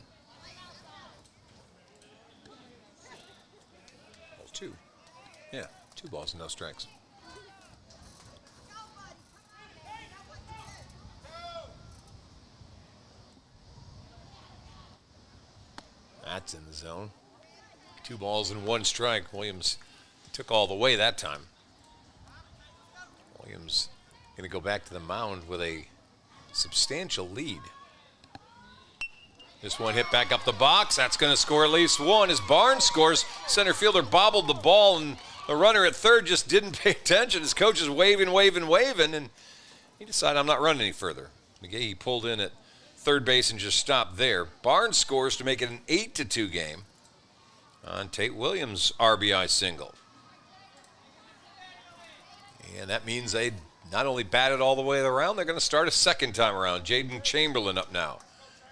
Ball 2. Yeah, 2 balls and no strikes. That's in the zone. 2 balls and 1 strike. Williams took all the way that time. Williams going to go back to the mound with a substantial lead. This one hit back up the box. That's going to score at least 1 as Barnes scores. Center fielder bobbled the ball, and the runner at third just didn't pay attention. His coach is waving, and he decided, I'm not running any further. McGahee pulled in at third base and just stopped there. Barnes scores to make it an 8-2 game on Tate Williams' RBI single. And that means they not only batted all the way around, they're going to start a second time around. Jaden Chamberlain up now.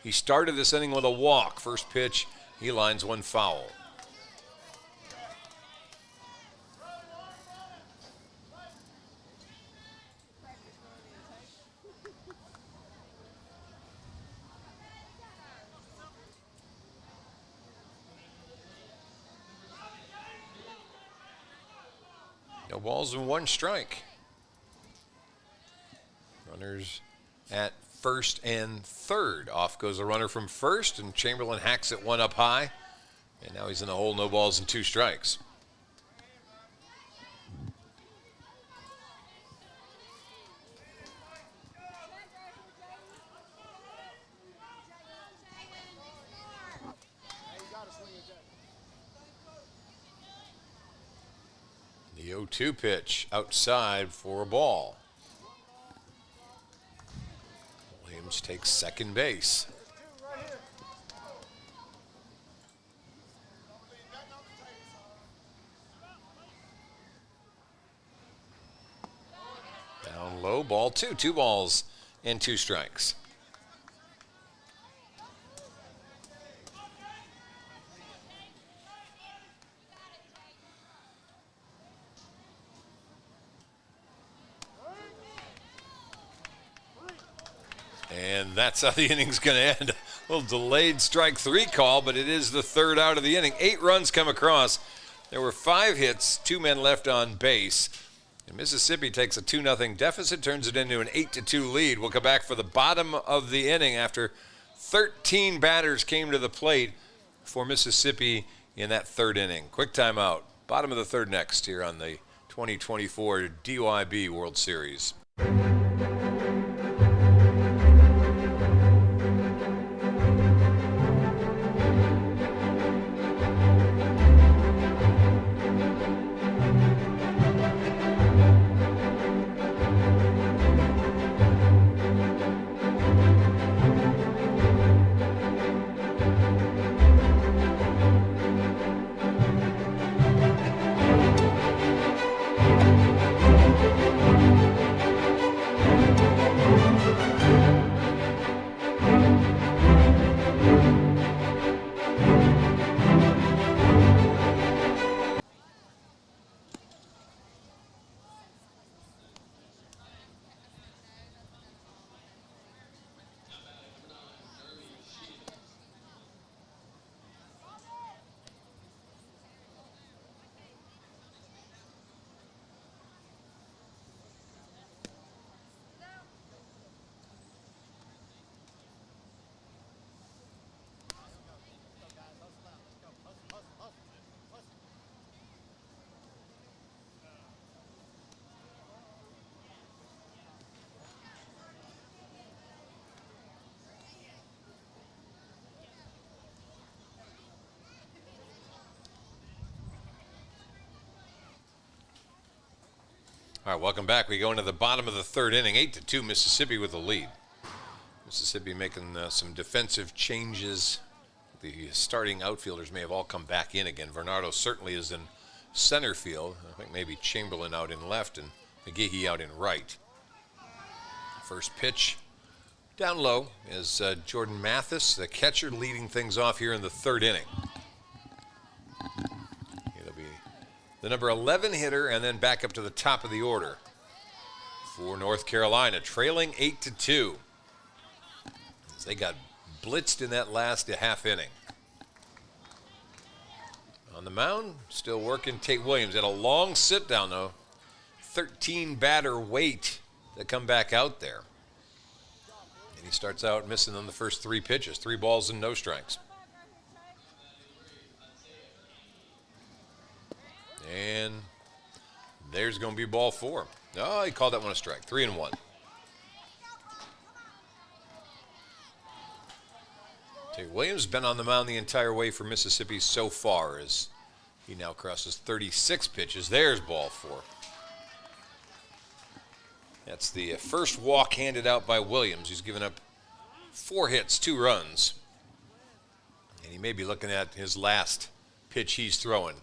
He started this inning with a walk. First pitch, he lines 1 foul. No balls and 1 strike. Runners at first and third. Off goes a runner from first, and Chamberlain hacks it 1 up high. And now he's in the hole, no balls and 2 strikes. The 0-2 pitch outside for a ball. Williams takes second base. ball two. 2 balls and 2 strikes. And that's how the inning's going to end. A little delayed strike 3 call, but it is the 3rd out of the inning. 8 runs come across. There were 5 hits, 2 men left on base. And Mississippi takes a 2-0 deficit, turns it into an 8-2 lead. We'll come back for the bottom of the inning after 13 batters came to the plate for Mississippi in that 3rd inning. Quick timeout. Bottom of the 3rd next here on the 2024 DYB World Series. All right, welcome back. We go into the bottom of the 3rd inning, 8-2 Mississippi with the lead. Mississippi making some defensive changes. The starting outfielders may have all come back in again. Vernardo certainly is in center field. I think maybe Chamberlain out in left and McGehee out in right. First pitch down low is Jordan Mathis, the catcher, leading things off here in the 3rd inning. It'll be the number 11 hitter and then back up to the top of the order for North Carolina, trailing 8-2. As they got blitzed in that last half inning. On the mound, still working Tate Williams. Had a long sit down though. 13 batter wait to come back out there. And he starts out missing on the first 3 pitches. 3 balls and no strikes. And there's going to be ball 4. Oh, he called that one a strike. 3-1. Tate Williams been on the mound the entire way for Mississippi so far as he now crosses 36 pitches. There's ball 4. That's the first walk handed out by Williams. He's given up 4 hits, 2 runs. And he may be looking at his last pitch he's throwing.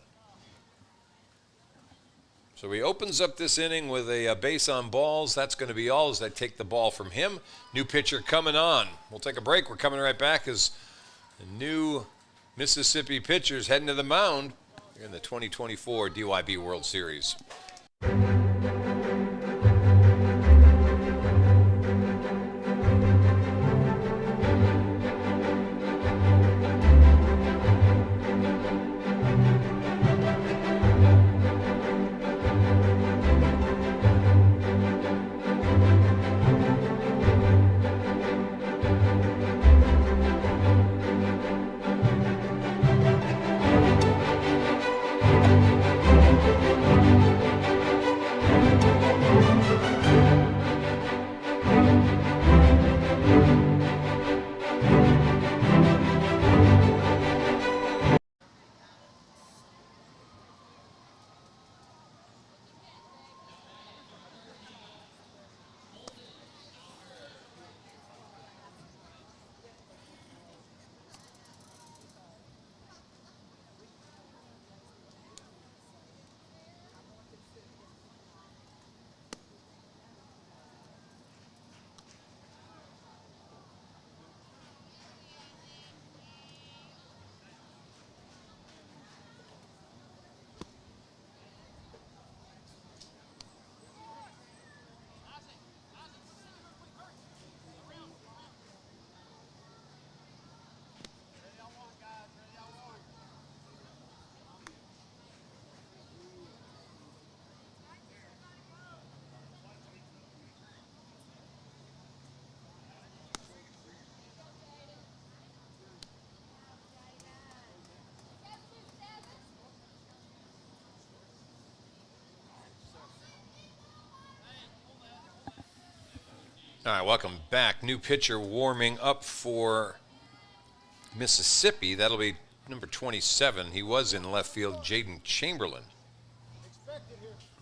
So he opens up this inning with a base on balls. That's going to be all as they take the ball from him. New pitcher coming on. We'll take a break. We're coming right back as the new Mississippi pitchers heading to the mound in the 2024 DYB World Series. All right, welcome back. New pitcher warming up for Mississippi. That'll be number 27. He was in left field, Jaden Chamberlain.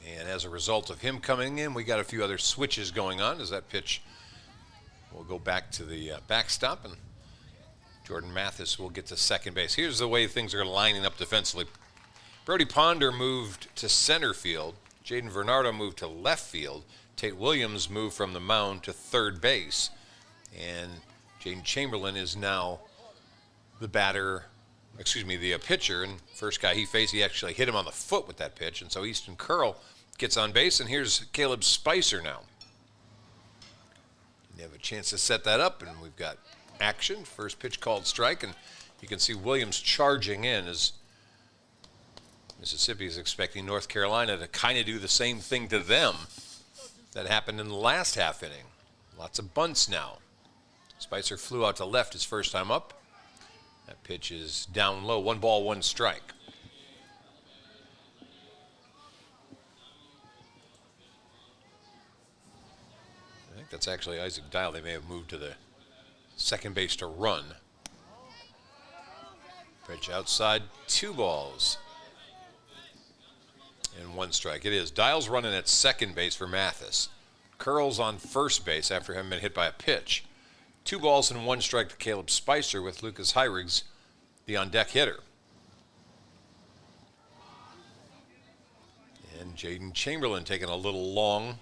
And as a result of him coming in, we got a few other switches going on as that pitch will go back to the backstop, and Jordan Mathis will get to second base. Here's the way things are lining up defensively. Brody Ponder moved to center field. Jaden Vernardo moved to left field. Tate Williams moved from the mound to third base. And Jaden Chamberlain is now the pitcher. And first guy he faced, he actually hit him on the foot with that pitch. And so Easton Curl gets on base. And here's Caleb Spicer now. They have a chance to set that up, and we've got action. First pitch called strike, and you can see Williams charging in as Mississippi is expecting North Carolina to kind of do the same thing to them that happened in the last half inning. Lots of bunts now. Spicer flew out to left his first time up. That pitch is down low. 1 ball, 1 strike. I think that's actually Isaac Dial. They may have moved to the second base to run. Pitch outside, 2 balls and 1 strike. It is. Dial's running at second base for Mathis. Curl's on first base after having been hit by a pitch. 2 balls and 1 strike to Caleb Spicer with Lucas Heirigs, the on-deck hitter. And Jaden Chamberlain taking a little long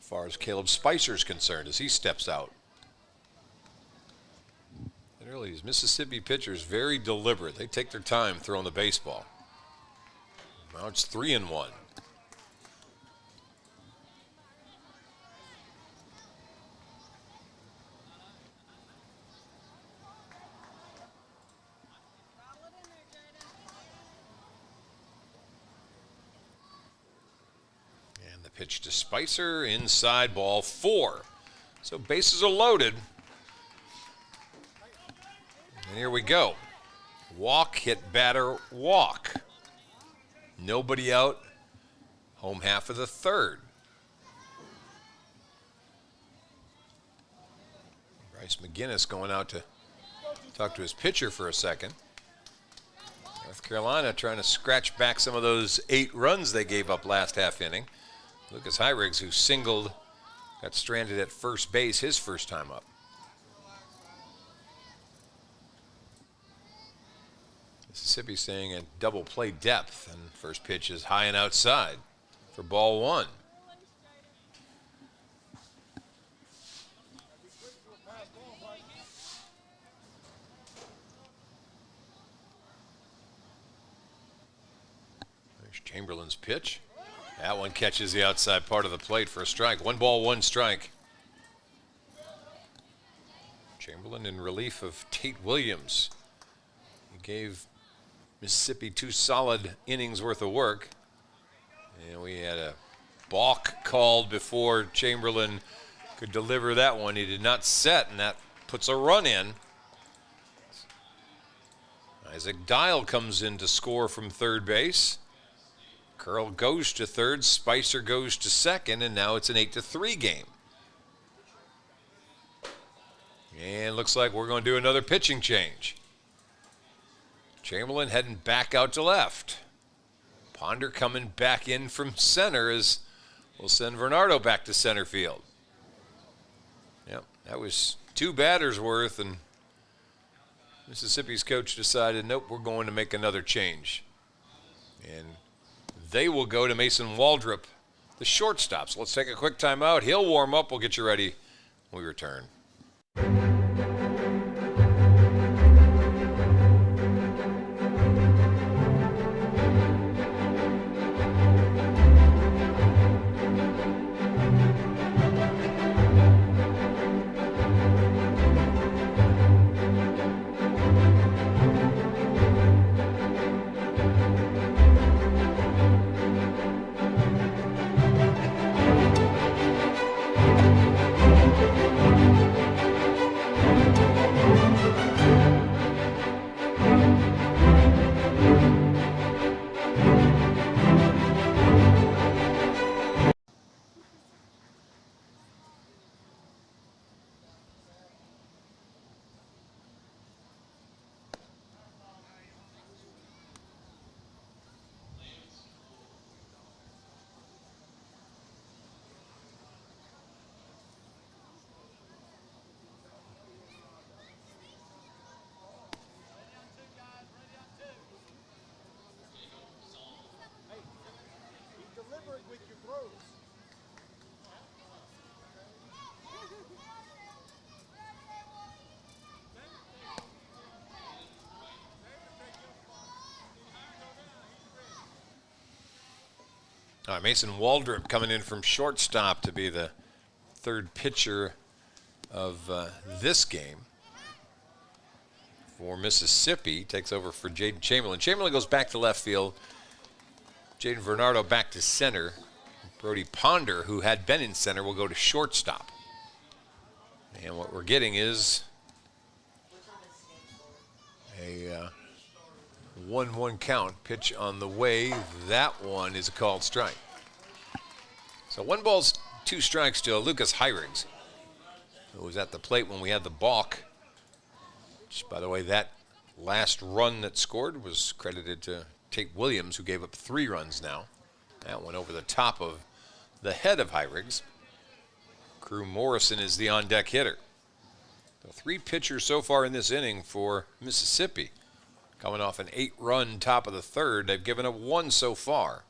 as far as Caleb Spicer is concerned as he steps out. And early, these Mississippi pitchers very deliberate. They take their time throwing the baseball. Now it's 3-1. And the pitch to Spicer, inside, ball 4. So bases are loaded. And here we go. Walk, hit, batter, walk. Nobody out. Home half of the third. Bryce McGinnis going out to talk to his pitcher for a second. North Carolina trying to scratch back some of those 8 runs they gave up last half inning. Lucas Heirigs, who singled, got stranded at first base his first time up. Mississippi staying at double play depth, and first pitch is high and outside for ball 1. There's Chamberlain's pitch. That one catches the outside part of the plate for a strike. 1 ball, 1 strike. Chamberlain in relief of Tate Williams. He gave Mississippi 2 solid innings worth of work. And we had a balk called before Chamberlain could deliver that one. He did not set, and that puts a run in. Isaac Dial comes in to score from third base. Curl goes to third, Spicer goes to second, and now it's an 8-3 game. And looks like we're going to do another pitching change. Chamberlain heading back out to left. Ponder coming back in from center as we'll send Vernardo back to center field. Yep, that was 2 batters worth, and Mississippi's coach decided, nope, we're going to make another change. And they will go to Mason Waldrop, the shortstop. So let's take a quick timeout. He'll warm up. We'll get you ready when we return. All right, Mason Waldrop coming in from shortstop to be the third pitcher of this game for Mississippi. Takes over for Jaden Chamberlain. Chamberlain goes back to left field. Jaden Vernardo back to center. Brody Ponder, who had been in center, will go to shortstop. And what we're getting is a 1-1 count. Pitch on the way. That one is a called strike. So 1 ball, 2 strikes to Lucas Heirigs, who was at the plate when we had the balk. Which, by the way, that last run that scored was credited to Tate Williams, who gave up 3 runs now. That went over the top of the head of Heirigs. Crew Morrison is the on-deck hitter. So 3 pitchers so far in this inning for Mississippi. Coming off an 8-run top of the third. They've given up 1 so far.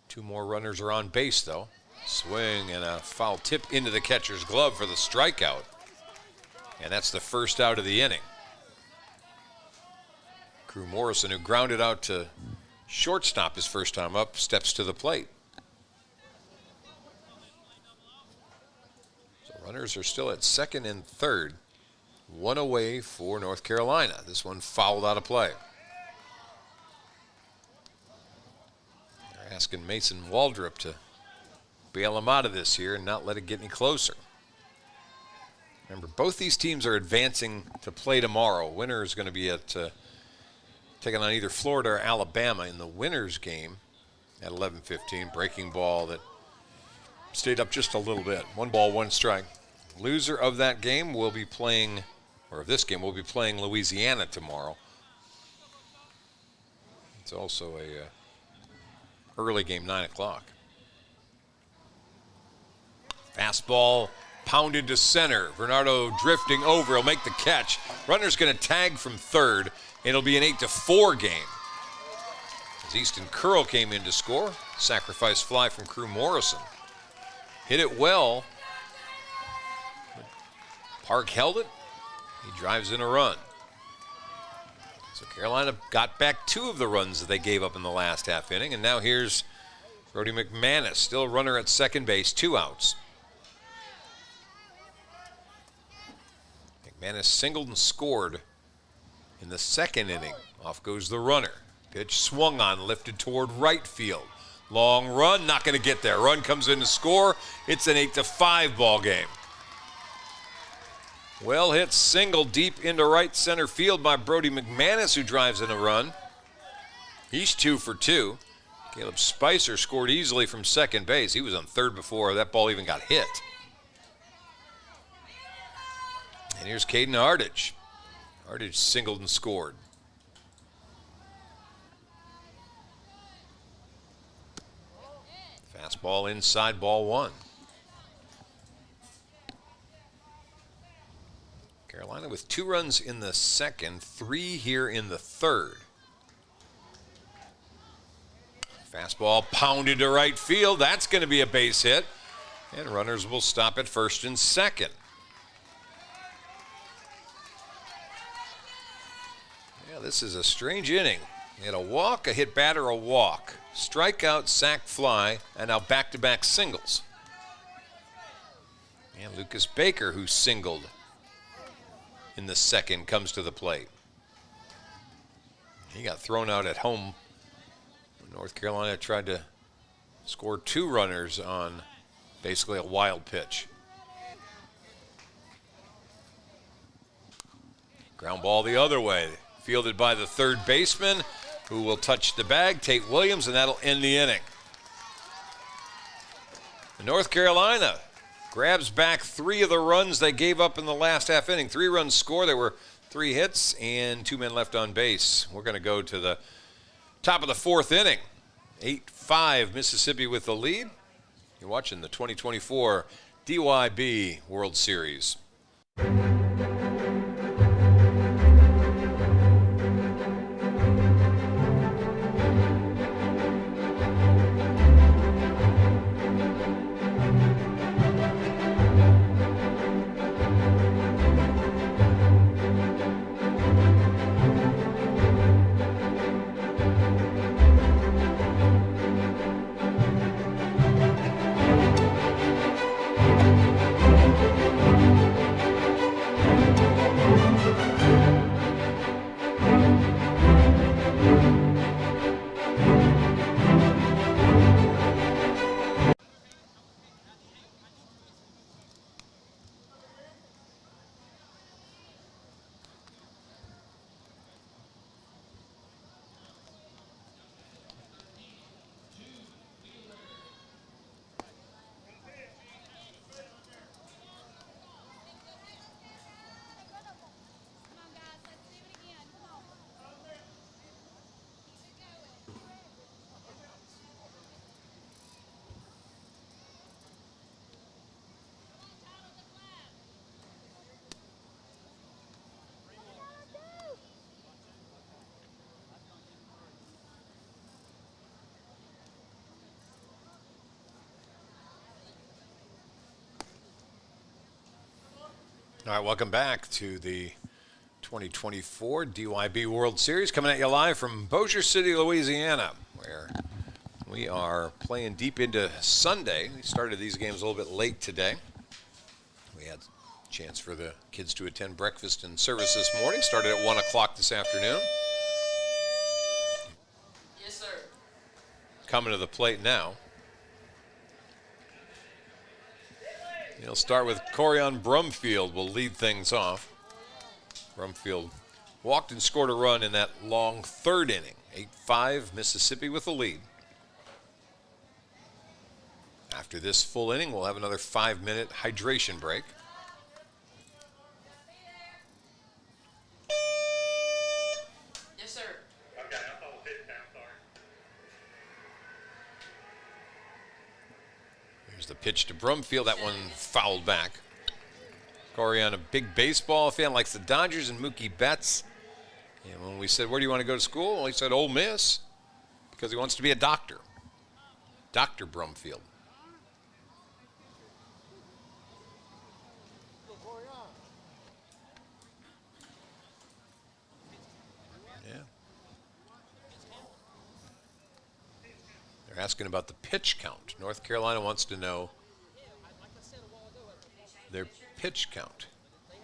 2 more runners are on base, though. Swing and a foul tip into the catcher's glove for the strikeout. And that's the first out of the inning. Crew Morrison, who grounded out to shortstop his first time up, steps to the plate. So runners are still at second and third. 1 away for North Carolina. This one fouled out of play. They're asking Mason Waldrop to bail him out of this here and not let it get any closer. Remember, both these teams are advancing to play tomorrow. Winner is going to be at taking on either Florida or Alabama in the winner's game at 11:15. Breaking ball that stayed up just a little bit. 1 ball, 1 strike. Loser of that game will be playing, or of this game, will be playing Louisiana tomorrow. It's also a early game, 9 o'clock. Fastball pounded to center. Bernardo drifting over. He'll make the catch. Runner's going to tag from third. It'll be an 8-4 game. As Easton Curl came in to score. Sacrifice fly from Crew Morrison. Hit it well. Park held it. He drives in a run. So Carolina got back 2 of the runs that they gave up in the last half inning. And now here's Brody McManus, still a runner at second base, 2 outs. McManus singled and scored in the second inning. Off goes the runner. Pitch swung on, lifted toward right field. Long run, not going to get there. Run comes in to score. It's an 8-5 ball game. Well hit single deep into right center field by Brody McManus, who drives in a run. He's 2 for 2. Caleb Spicer scored easily from second base. He was on third before that ball even got hit. And here's Caden Ardage. Ardage singled and scored. Fastball inside, ball 1. Carolina with 2 runs in the second, 3 here in the third. Fastball pounded to right field. That's going to be a base hit. And runners will stop at first and second. Yeah, this is a strange inning. You had a walk, a hit batter, a walk. Strikeout, sac fly, and now back-to-back singles. And Lucas Baker, who singled in the second, comes to the plate. He got thrown out at home. North Carolina tried to score 2 runners on basically a wild pitch. Ground ball the other way. Fielded by the third baseman, who will touch the bag, Tate Williams, and that'll end the inning. North Carolina grabs back 3 of the runs they gave up in the last half inning. 3 runs scored. There were 3 hits and 2 men left on base. We're going to go to the top of the 4th inning. 8-5 Mississippi with the lead. You're watching the 2024 DYB World Series. All right, welcome back to the 2024 DYB World Series, coming at you live from Bossier City, Louisiana, where we are playing deep into Sunday. We started these games a little bit late today. We had a chance for the kids to attend breakfast and service this morning. Started at 1 o'clock this afternoon. Yes, sir. Coming to the plate now. He'll start with Corian Brumfield will lead things off. Brumfield walked and scored a run in that long third inning. 8-5, Mississippi with the lead. After this full inning, we'll have another 5-minute hydration break. Yes, sir. Okay, I thought it hit down, sorry. Here's the pitch to Brumfield. That one fouled back. Corian, a big baseball fan, likes the Dodgers and Mookie Betts. And when we said, where do you want to go to school? Well, he said, Ole Miss, because he wants to be a doctor. Dr. Brumfield. Yeah. They're asking about the pitch count. North Carolina wants to know their pitch count. One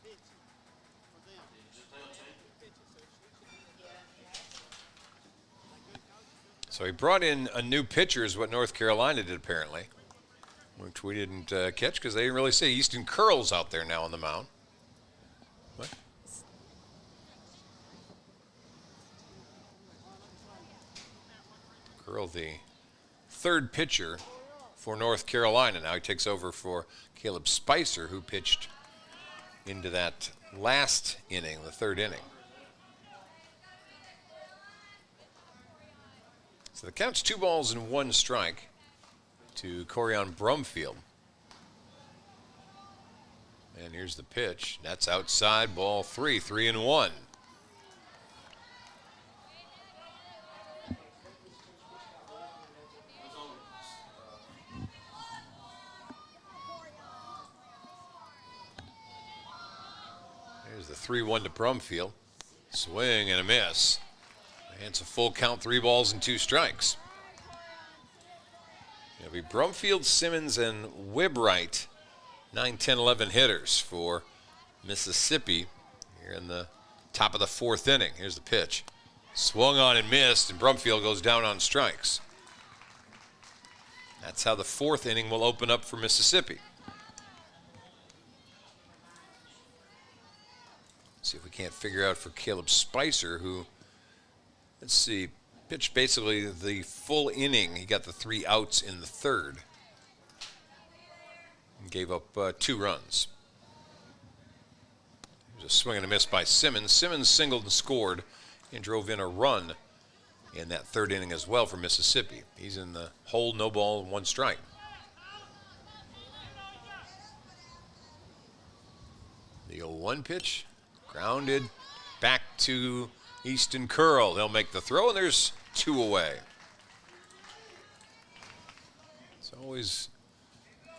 pitch for them. So he brought in a new pitcher is what North Carolina did apparently, which we didn't catch because they didn't really say. Easton Curl's out there now on the mound. What? Curl, the third pitcher for North Carolina. Now he takes over for Caleb Spicer, who pitched into that last inning, the third inning. So the count's 2 balls and 1 strike to Corian Brumfield. And here's the pitch. That's outside, ball 3, 3-1. There's the 3-1 to Brumfield. Swing and a miss. And it's a full count, 3 balls and 2 strikes. It'll be Brumfield, Simmons, and Wibright, 9, 10, 11 hitters for Mississippi here in the top of the 4th inning. Here's the pitch. Swung on and missed, and Brumfield goes down on strikes. That's how the 4th inning will open up for Mississippi. See if we can't figure out for Caleb Spicer, who, let's see, pitched basically the full inning. He got the 3 outs in the 3rd. And gave up 2 runs. There's a swing and a miss by Simmons. Simmons singled and scored and drove in a run in that 3rd inning as well for Mississippi. He's in the hole, no ball, 1 strike. The 0-1 pitch, grounded back to Easton Curl. They'll make the throw, and there's 2 away. It's always a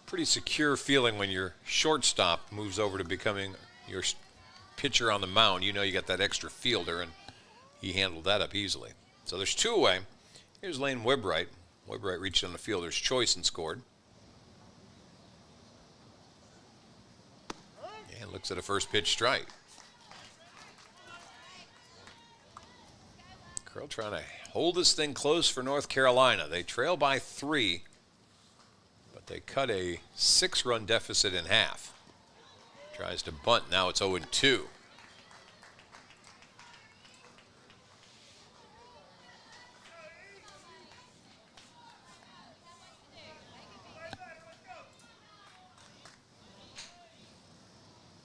pretty secure feeling when your shortstop moves over to becoming your pitcher on the mound. You know you got that extra fielder, and he handled that up easily. So there's 2 away. Here's Lane Wibright. Wibright reached on the fielder's choice and scored. And looks at a first pitch strike. Curl trying to hold this thing close for North Carolina. They trail by 3, but they cut a 6-run deficit in half. Tries to bunt. Now it's 0-2.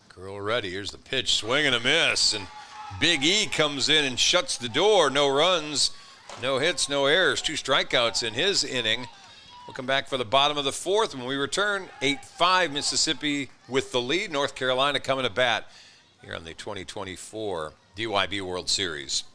Curl ready. Here's the pitch. Swing and a miss. And Big E comes in and shuts the door. No runs, no hits, no errors. 2 strikeouts in his inning. We'll come back for the bottom of the 4th. When we return, 8-5 Mississippi with the lead. North Carolina coming to bat here on the 2024 DYB World Series.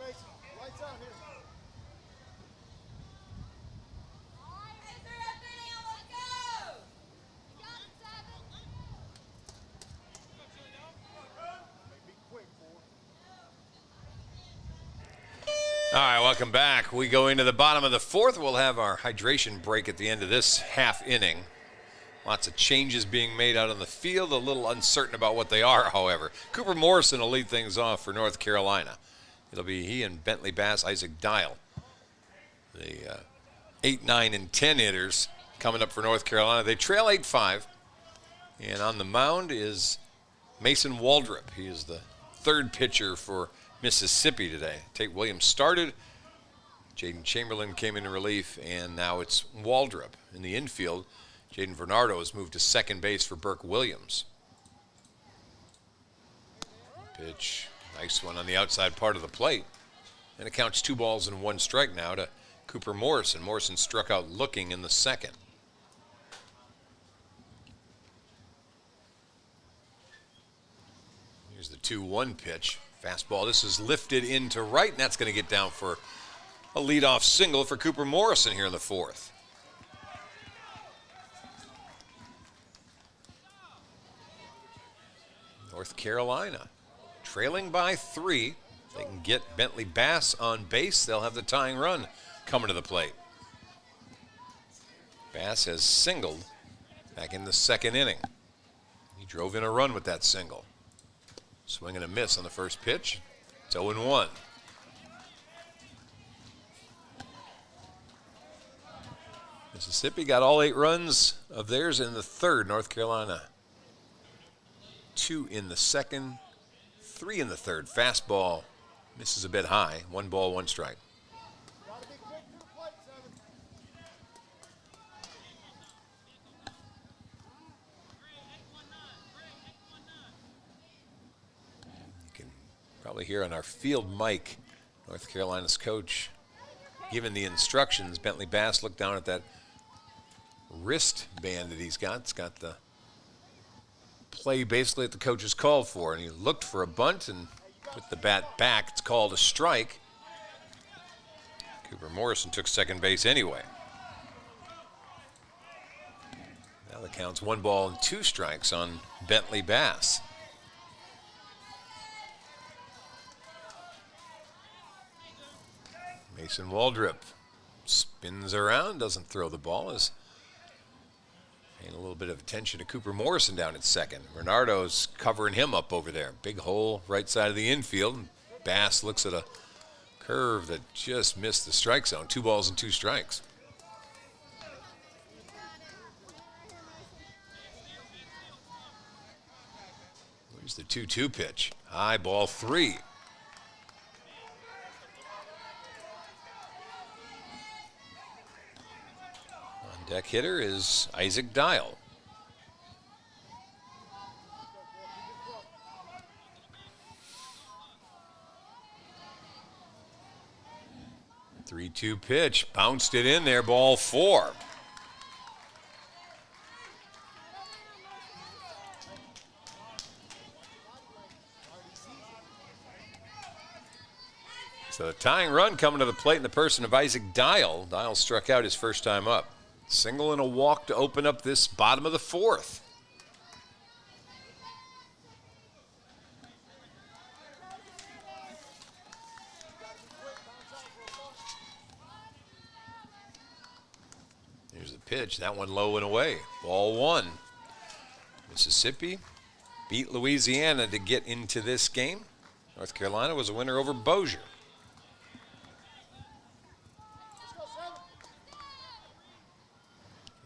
Mason. Lights out here. Be quick, boy. All right, welcome back. We go into the bottom of the fourth. We'll have our hydration break at the end of this half inning. Lots of changes being made out on the field. A little uncertain about what they are, however. Cooper Morrison will lead things off for North Carolina. It'll be he and Bentley Bass, Isaac Dial. The 8, 9, and 10 hitters coming up for North Carolina. They trail 8-5. And on the mound is Mason Waldrop. He is the third pitcher for Mississippi today. Tate Williams started. Jaden Chamberlain came in relief, and now it's Waldrop. In the infield, Jaden Bernardo has moved to second base for Burke Williams. Pitch, nice one on the outside part of the plate. And it counts 2 balls and 1 strike now to Cooper Morrison. Morrison struck out looking in the second. Here's the 2-1 pitch. Fastball. This is lifted into right, and that's going to get down for a leadoff single for Cooper Morrison here in the fourth. North Carolina trailing by 3. They can get Bentley Bass on base. They'll have the tying run coming to the plate. Bass has singled back in the second inning. He drove in a run with that single. Swing and a miss on the first pitch. It's 0-1. Mississippi got all 8 runs of theirs in the third. North Carolina 2 in the second, 3 in the third. Fastball misses a bit high. 1 ball, 1 strike. Gotta be quick to the plate, 7. You can probably hear on our field mic North Carolina's coach giving the instructions. Bentley Bass looked down at that wristband that he's got. It's got the play basically that the coach has called for, and he looked for a bunt, and with the bat back, it's called a strike. Cooper Morrison took second base anyway. Now the count's 1 ball and 2 strikes on Bentley Bass. Mason Waldrop spins around, doesn't throw the ball, is paying a little bit of attention to Cooper Morrison down at second. Bernardo's covering him up over there. Big hole right side of the infield. Bass looks at a curve that just missed the strike zone. 2 balls and 2 strikes. Here's the 2-2 pitch. High ball 3. On deck hitter is Isaac Dial. Three-two pitch, bounced it in there, ball 4. So the tying run coming to the plate in the person of Isaac Dial. Dial struck out his first time up. Single and a walk to open up this bottom of the 4th. Here's the pitch. That one low and away. Ball 1. Mississippi beat Louisiana to get into this game. North Carolina was a winner over Bossier.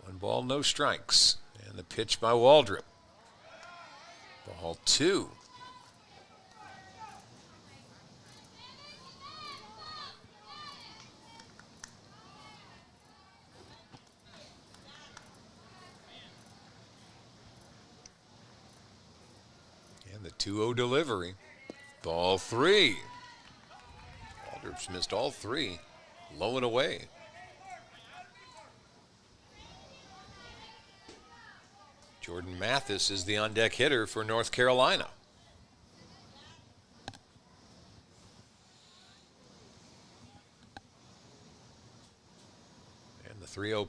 One ball, no strikes. And the pitch by Waldrop. Ball 2. And the 2-0 delivery. Ball 3. Waldrop's missed all 3. Low and away. Jordan Mathis is the on-deck hitter for North Carolina.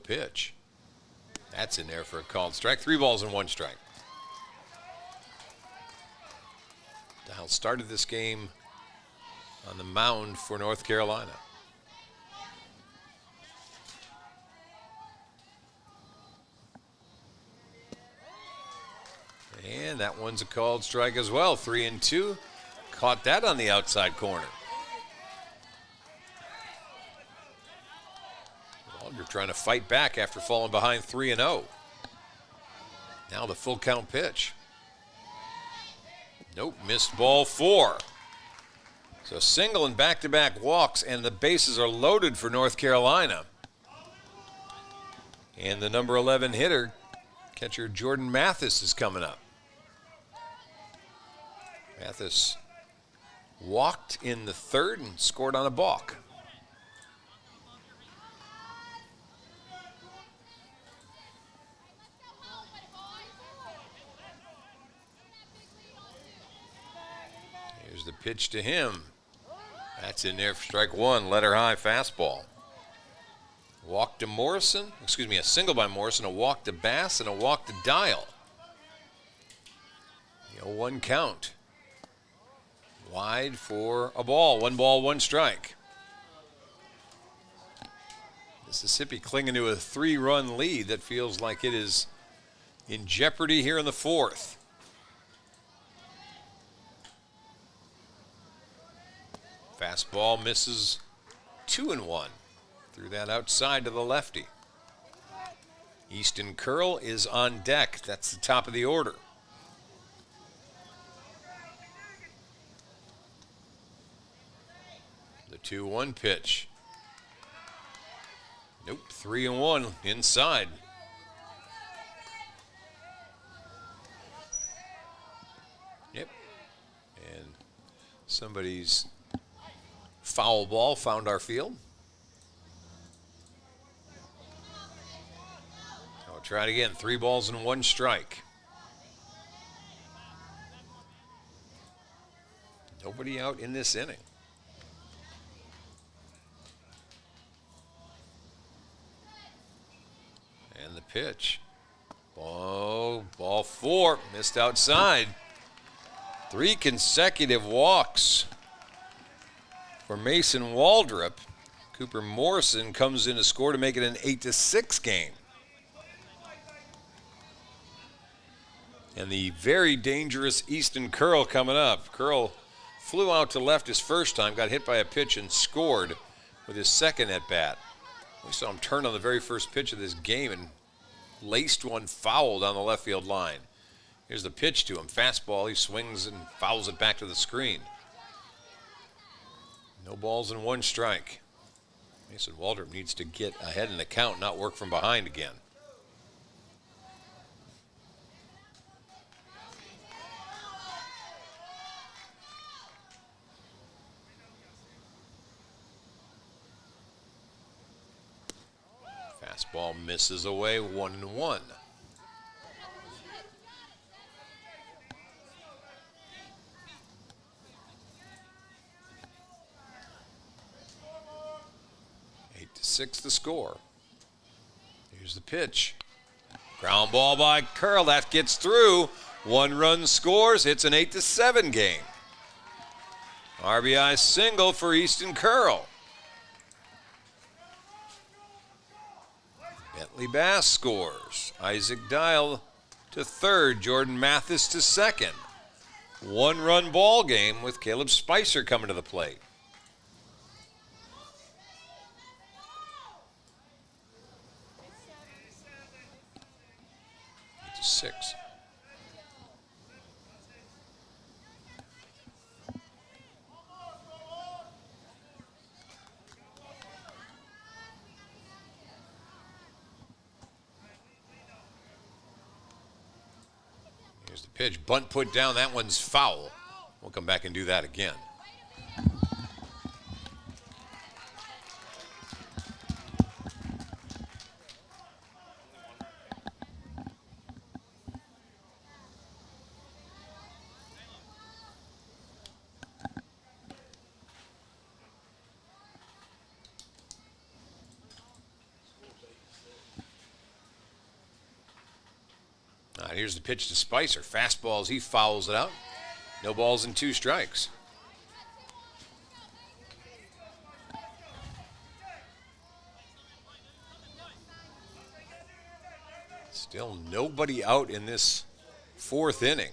pitch. That's in there for a called strike. 3 balls and 1 strike. Dial started this game on the mound for North Carolina. And that one's a called strike as well. 3-2. Caught that on the outside corner. Waldrop trying to fight back after falling behind 3-0. Now the full count pitch. Nope, missed ball 4. So single and back-to-back walks, and the bases are loaded for North Carolina. And the number 11 hitter, catcher Jordan Mathis, is coming up. Mathis walked in the 3rd and scored on a balk. Here's the pitch to him. That's in there for strike 1, letter high fastball. Walk to Morrison, a single by Morrison, a walk to Bass, and a walk to Dial. The 0-1 count. Wide for a ball. 1 ball, 1 strike. Mississippi clinging to a 3-run lead that feels like it is in jeopardy here in the 4th. Fastball misses 2-1. Threw that outside to the lefty. Easton Curl is on deck. That's the top of the order. The 2-1 pitch. Nope, 3-1 inside. Yep. And somebody's foul ball found our field. I'll try it again. 3 balls and 1 strike. Nobody out in this inning. And the pitch. Oh, ball 4. Missed outside. 3 consecutive walks for Mason Waldrop. Cooper Morrison comes in to score to make it an 8-6 game. And the very dangerous Easton Curl coming up. Curl flew out to left his first time, got hit by a pitch and scored with his second at bat. We saw him turn on the very first pitch of this game and laced one foul down the left field line. Here's the pitch to him. Fastball, he swings and fouls it back to the screen. No balls and 1 strike. Mason Waldrop needs to get ahead in the count, not work from behind again. Fastball misses away, 1-1. Six the score. Here's the pitch. Ground ball by Curl. That gets through. 1 run scores. It's an 8-7 game. RBI single for Easton Curl. Bentley Bass scores. Isaac Dial to 3rd. Jordan Mathis to 2nd. 1 run ball game with Caleb Spicer coming to the plate. 6. Here's the pitch. Bunt put down. That one's foul. We'll come back and do that again. And here's the pitch to Spicer. Fastballs, he fouls it out. No balls and 2 strikes. Still nobody out in this 4th inning.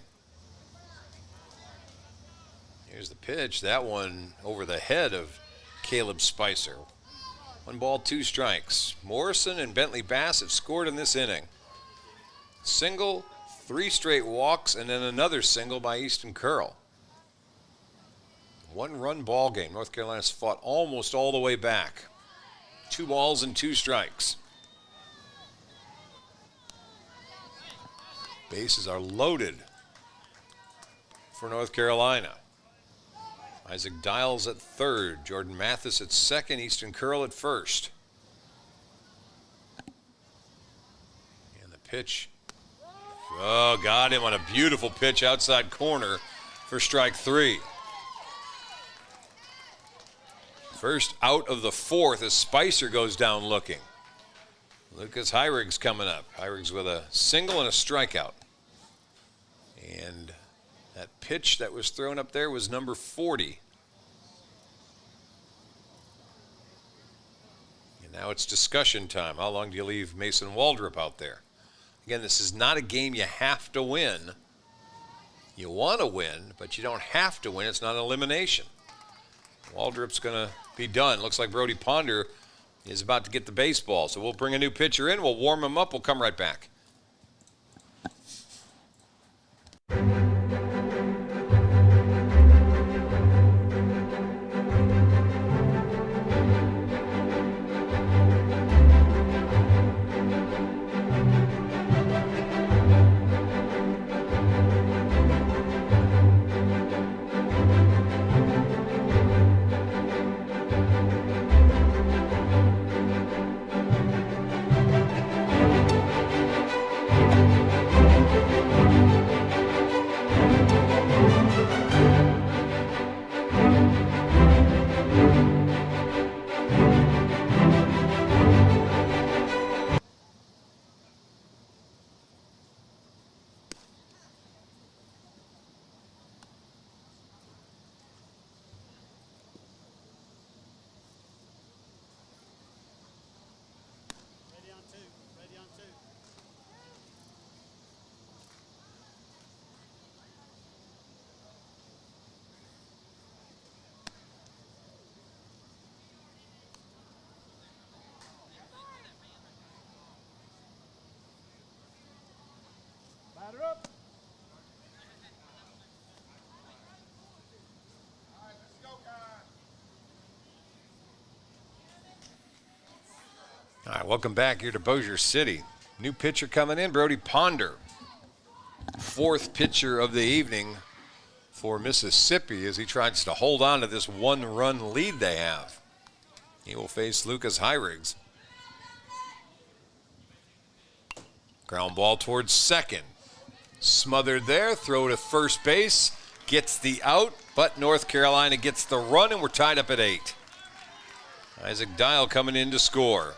Here's the pitch. That one over the head of Caleb Spicer. 1 ball, 2 strikes. Morrison and Bentley Bass have scored in this inning. Single, 3 straight walks, and then another single by Easton Curl. 1-run ball game. North Carolina's fought almost all the way back. 2 balls and 2 strikes. Bases are loaded for North Carolina. Isaac Dials at 3rd, Jordan Mathis at 2nd, Easton Curl at 1st. And the pitch. Oh, got him on a beautiful pitch outside corner for strike 3. First out of the 4th as Spicer goes down looking. Lucas Heirig's coming up. Heirig's with a single and a strikeout. And that pitch that was thrown up there was number 40. And now it's discussion time. How long do you leave Mason Waldrop out there? Again, this is not a game you have to win. You want to win, but you don't have to win. It's not an elimination. Waldrop's going to be done. Looks like Brody Ponder is about to get the baseball. So we'll bring a new pitcher in. We'll warm him up. We'll come right back. Ready on 2. Ready on 2. Batter up. All right, let's go, guys. All right, welcome back here to Bossier City. New pitcher coming in, Brody Ponder. 4th pitcher of the evening for Mississippi as he tries to hold on to this 1-run lead they have. He will face Lucas Heirigs. Ground ball towards 2nd. Smothered there, throw to first base, gets the out, but North Carolina gets the run, and we're tied up at 8. Isaac Dial coming in to score.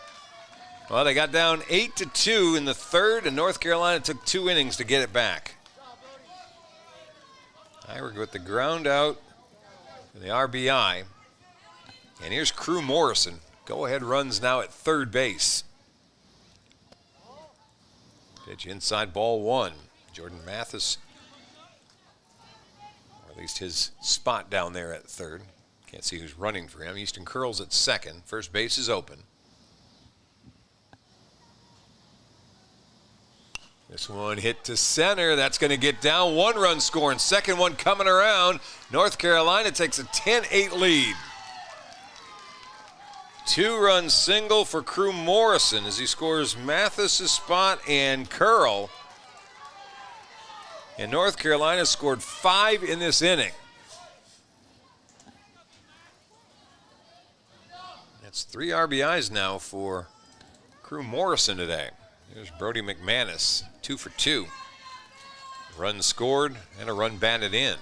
Well, they got down 8-2 in the 3rd, and North Carolina took 2 innings to get it back. Heirig with the ground out and the RBI. And here's Crew Morrison. Go-ahead runs now at 3rd base. Pitch inside, ball 1. Jordan Mathis, or at least his spot down there at 3rd. Can't see who's running for him. Easton Curl's at 2nd. First base is open. This one hit to center. That's going to get down. 1-run score, and 2nd one coming around. North Carolina takes a 10-8 lead. 2-run single for Crew Morrison as he scores Mathis' spot and Curl. And North Carolina scored 5 in this inning. That's 3 RBIs now for Crew Morrison today. Here's Brody McManus, 2 for 2. Run scored and a run batted in.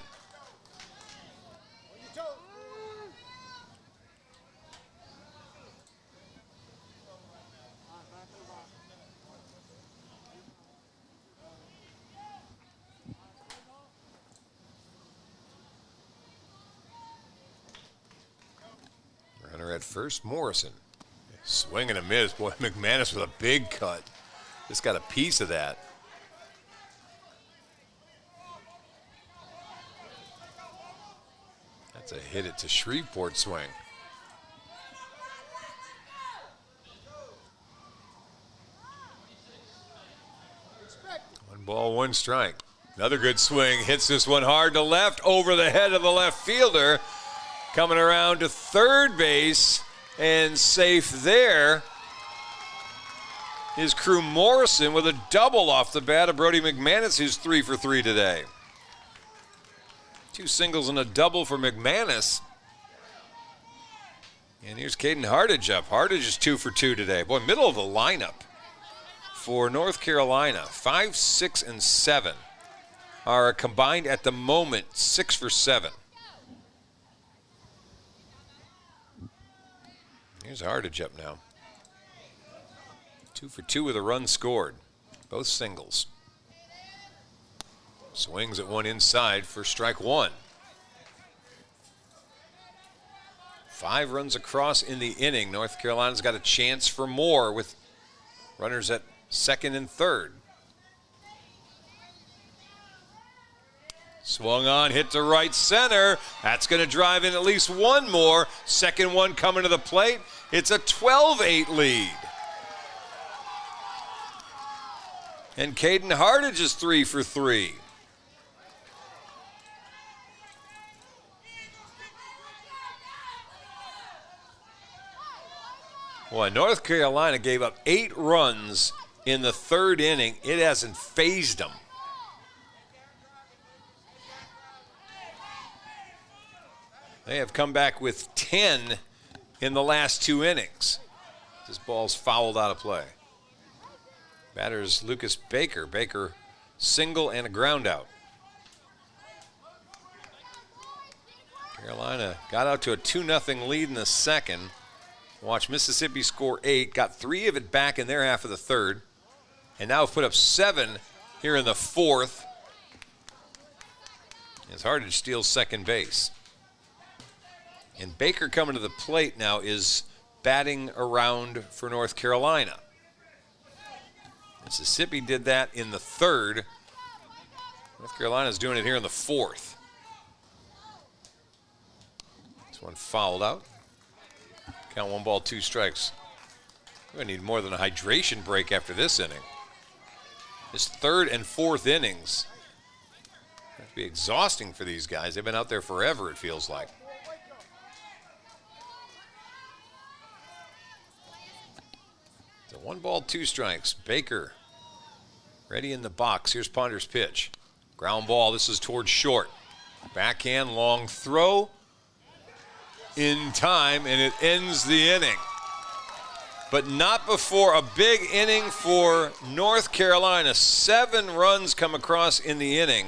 First Morrison. Swing and a miss. Boy, McManus with a big cut. Just got a piece of that. That's a hit it to Shreveport swing. One ball, one strike. Another good swing. Hits this one hard to left, over the head of the left fielder. Coming around to third base and safe there is Crew Morrison with a double off the bat of Brody McManus, who's 3 for 3 today. 2 singles and a double for McManus. And here's Caden Hardage up. Hardage is 2 for 2 today. Boy, middle of the lineup for North Carolina. 5, 6, and 7 are combined at the moment 6 for 7. Here's Hardage up now. 2 for 2 with a run scored. Both singles. Swings at one inside for strike one. 5 runs across in the inning. North Carolina's got a chance for more with runners at second and third. Swung on, hit to right center. That's going to drive in at least one more. Second one coming to the plate. It's a 12-8 lead. And Caden Hardage is 3 for 3. Boy, North Carolina gave up 8 runs in the third inning. It hasn't fazed them. They have come back with 10 in the last 2 innings. This ball's fouled out of play. Batter's Lucas Baker. Baker single and a ground out. Carolina got out to a 2-0 lead in the second. Watch Mississippi score 8, got 3 of it back in their half of the third, and now have put up 7 here in the fourth. It's hard to steal second base. And Baker coming to the plate now is batting around for North Carolina. Mississippi did that in the third. North Carolina's doing it here in the fourth. This one fouled out. Count 1 ball, 2 strikes. We're going to need more than a hydration break after this inning. This third and fourth innings have to be exhausting for these guys. They've been out there forever, it feels like. So 1 ball, 2 strikes. Baker ready in the box. Here's Ponder's pitch. Ground ball. This is towards short. Backhand, long throw. In time, and it ends the inning. But not before a big inning for North Carolina. 7 runs come across in the inning.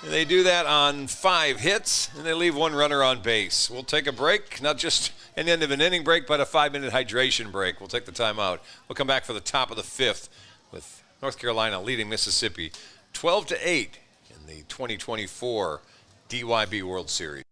And they do that on 5 hits, and they leave 1 runner on base. We'll take a break, not just an end of an inning break, but a 5-minute hydration break. We'll take the time out. We'll come back for the top of the 5th with North Carolina leading Mississippi 12-8 in the 2024 DYB World Series.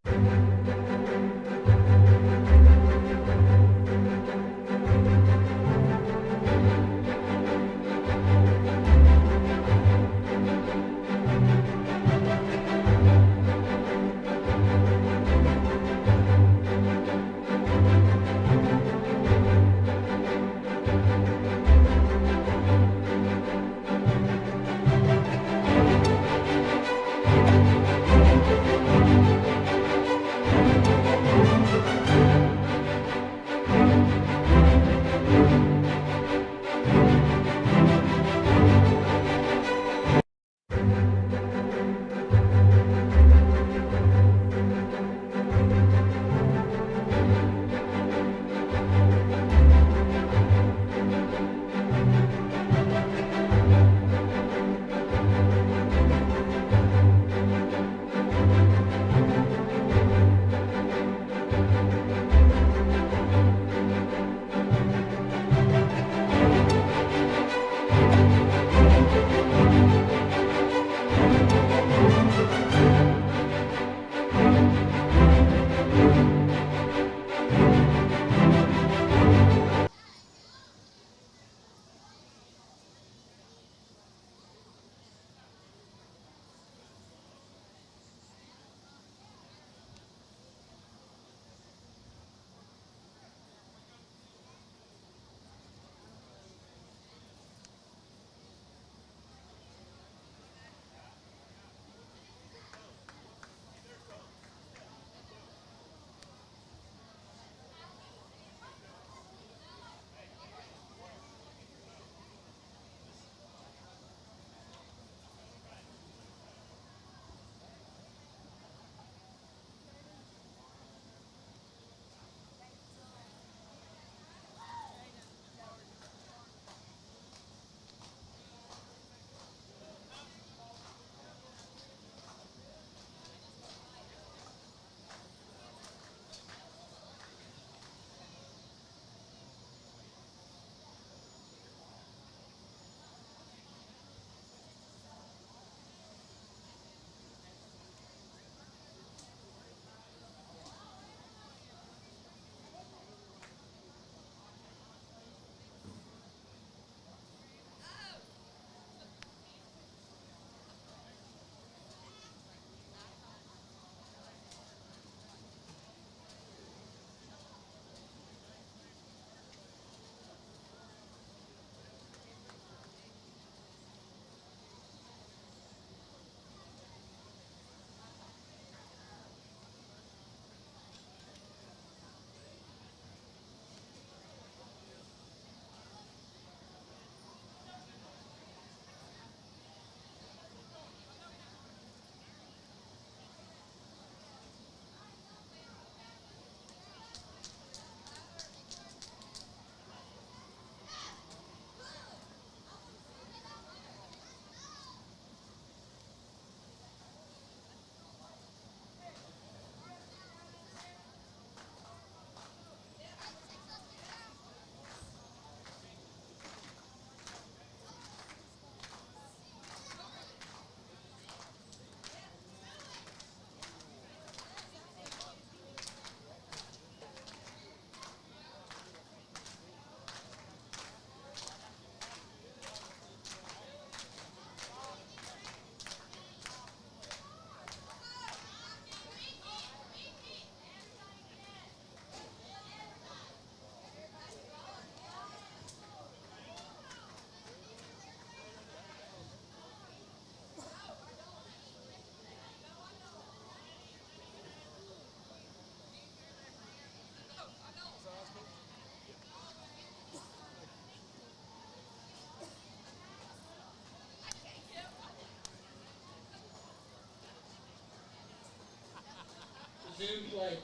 Zoom play.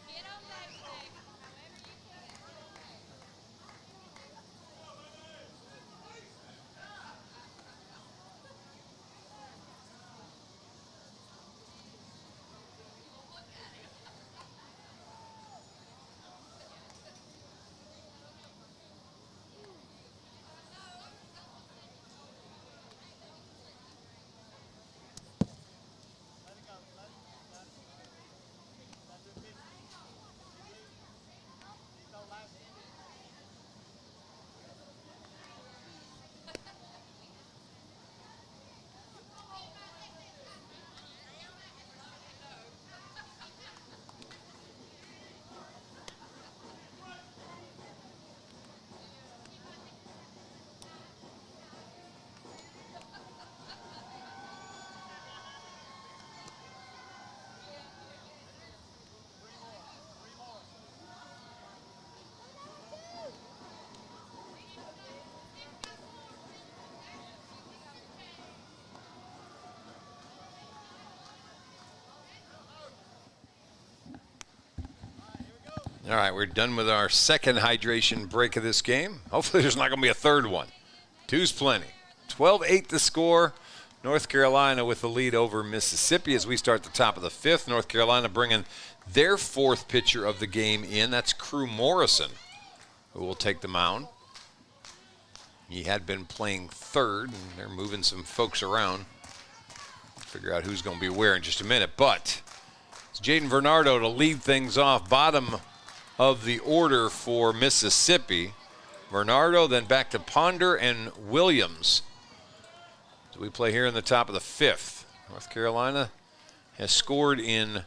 Get on those things, however you can. Let it go. Let it go. That's your pitch. He throw last inning. All right, we're done with our second hydration break of this game. Hopefully there's not going to be a third one. Two's plenty. 12-8 the score. North Carolina with the lead over Mississippi as we start the top of the fifth. North Carolina bringing their fourth pitcher of the game in. That's Crew Morrison, who will take the mound. He had been playing third, and they're moving some folks around. Figure out who's going to be where in just a minute. But it's Jaden Vernardo to lead things off. Bottom of the order for Mississippi. Vernardo, then back to Ponder and Williams. So we play here in the top of the fifth. North Carolina has scored in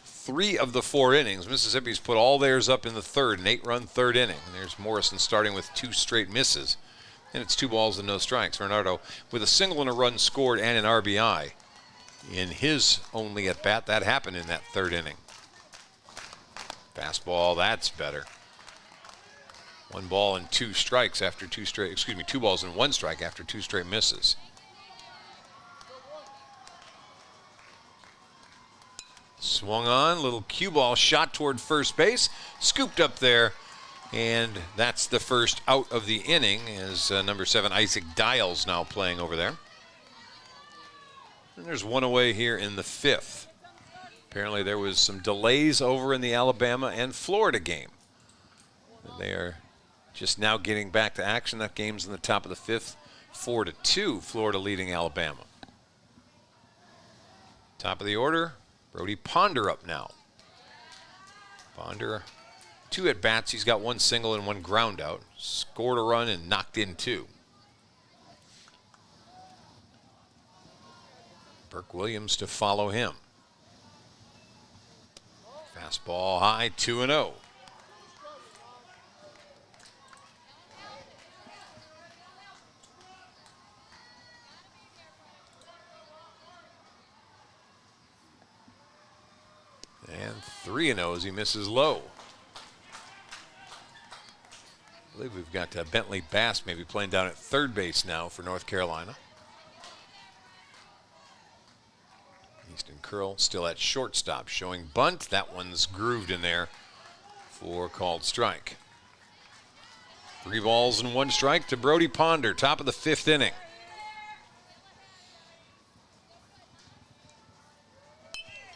3 of the 4 innings. Mississippi's put all theirs up in the third, an 8-run third inning. And there's Morrison starting with 2 straight misses. And it's 2 balls and no strikes. Vernardo with a single and a run scored and an RBI in his only at bat. That happened in that third inning. Fastball, that's better. 1 ball and 2 strikes after 2 balls and 1 strike after 2 straight misses. Swung on, little cue ball shot toward first base, scooped up there, and that's the first out of the inning as number 7 Isaac Dials now playing over there. And there's 1 away here in the fifth. Apparently there was some delays over in the Alabama and Florida game. They are just now getting back to action. That game's in the top of the fifth, 4-2, Florida leading Alabama. Top of the order, Brody Ponder up now. Ponder, 2 at-bats. He's got 1 single and 1 ground out. Scored a run and knocked in 2. Burke Williams to follow him. Fastball high, 2-0. And 3-0 as he misses low. I believe we've got Bentley Bass maybe playing down at third base now for North Carolina. Easton Curl still at shortstop, showing bunt. That one's grooved in there for called strike. 3 balls and 1 strike to Brody Ponder, top of the 5th inning.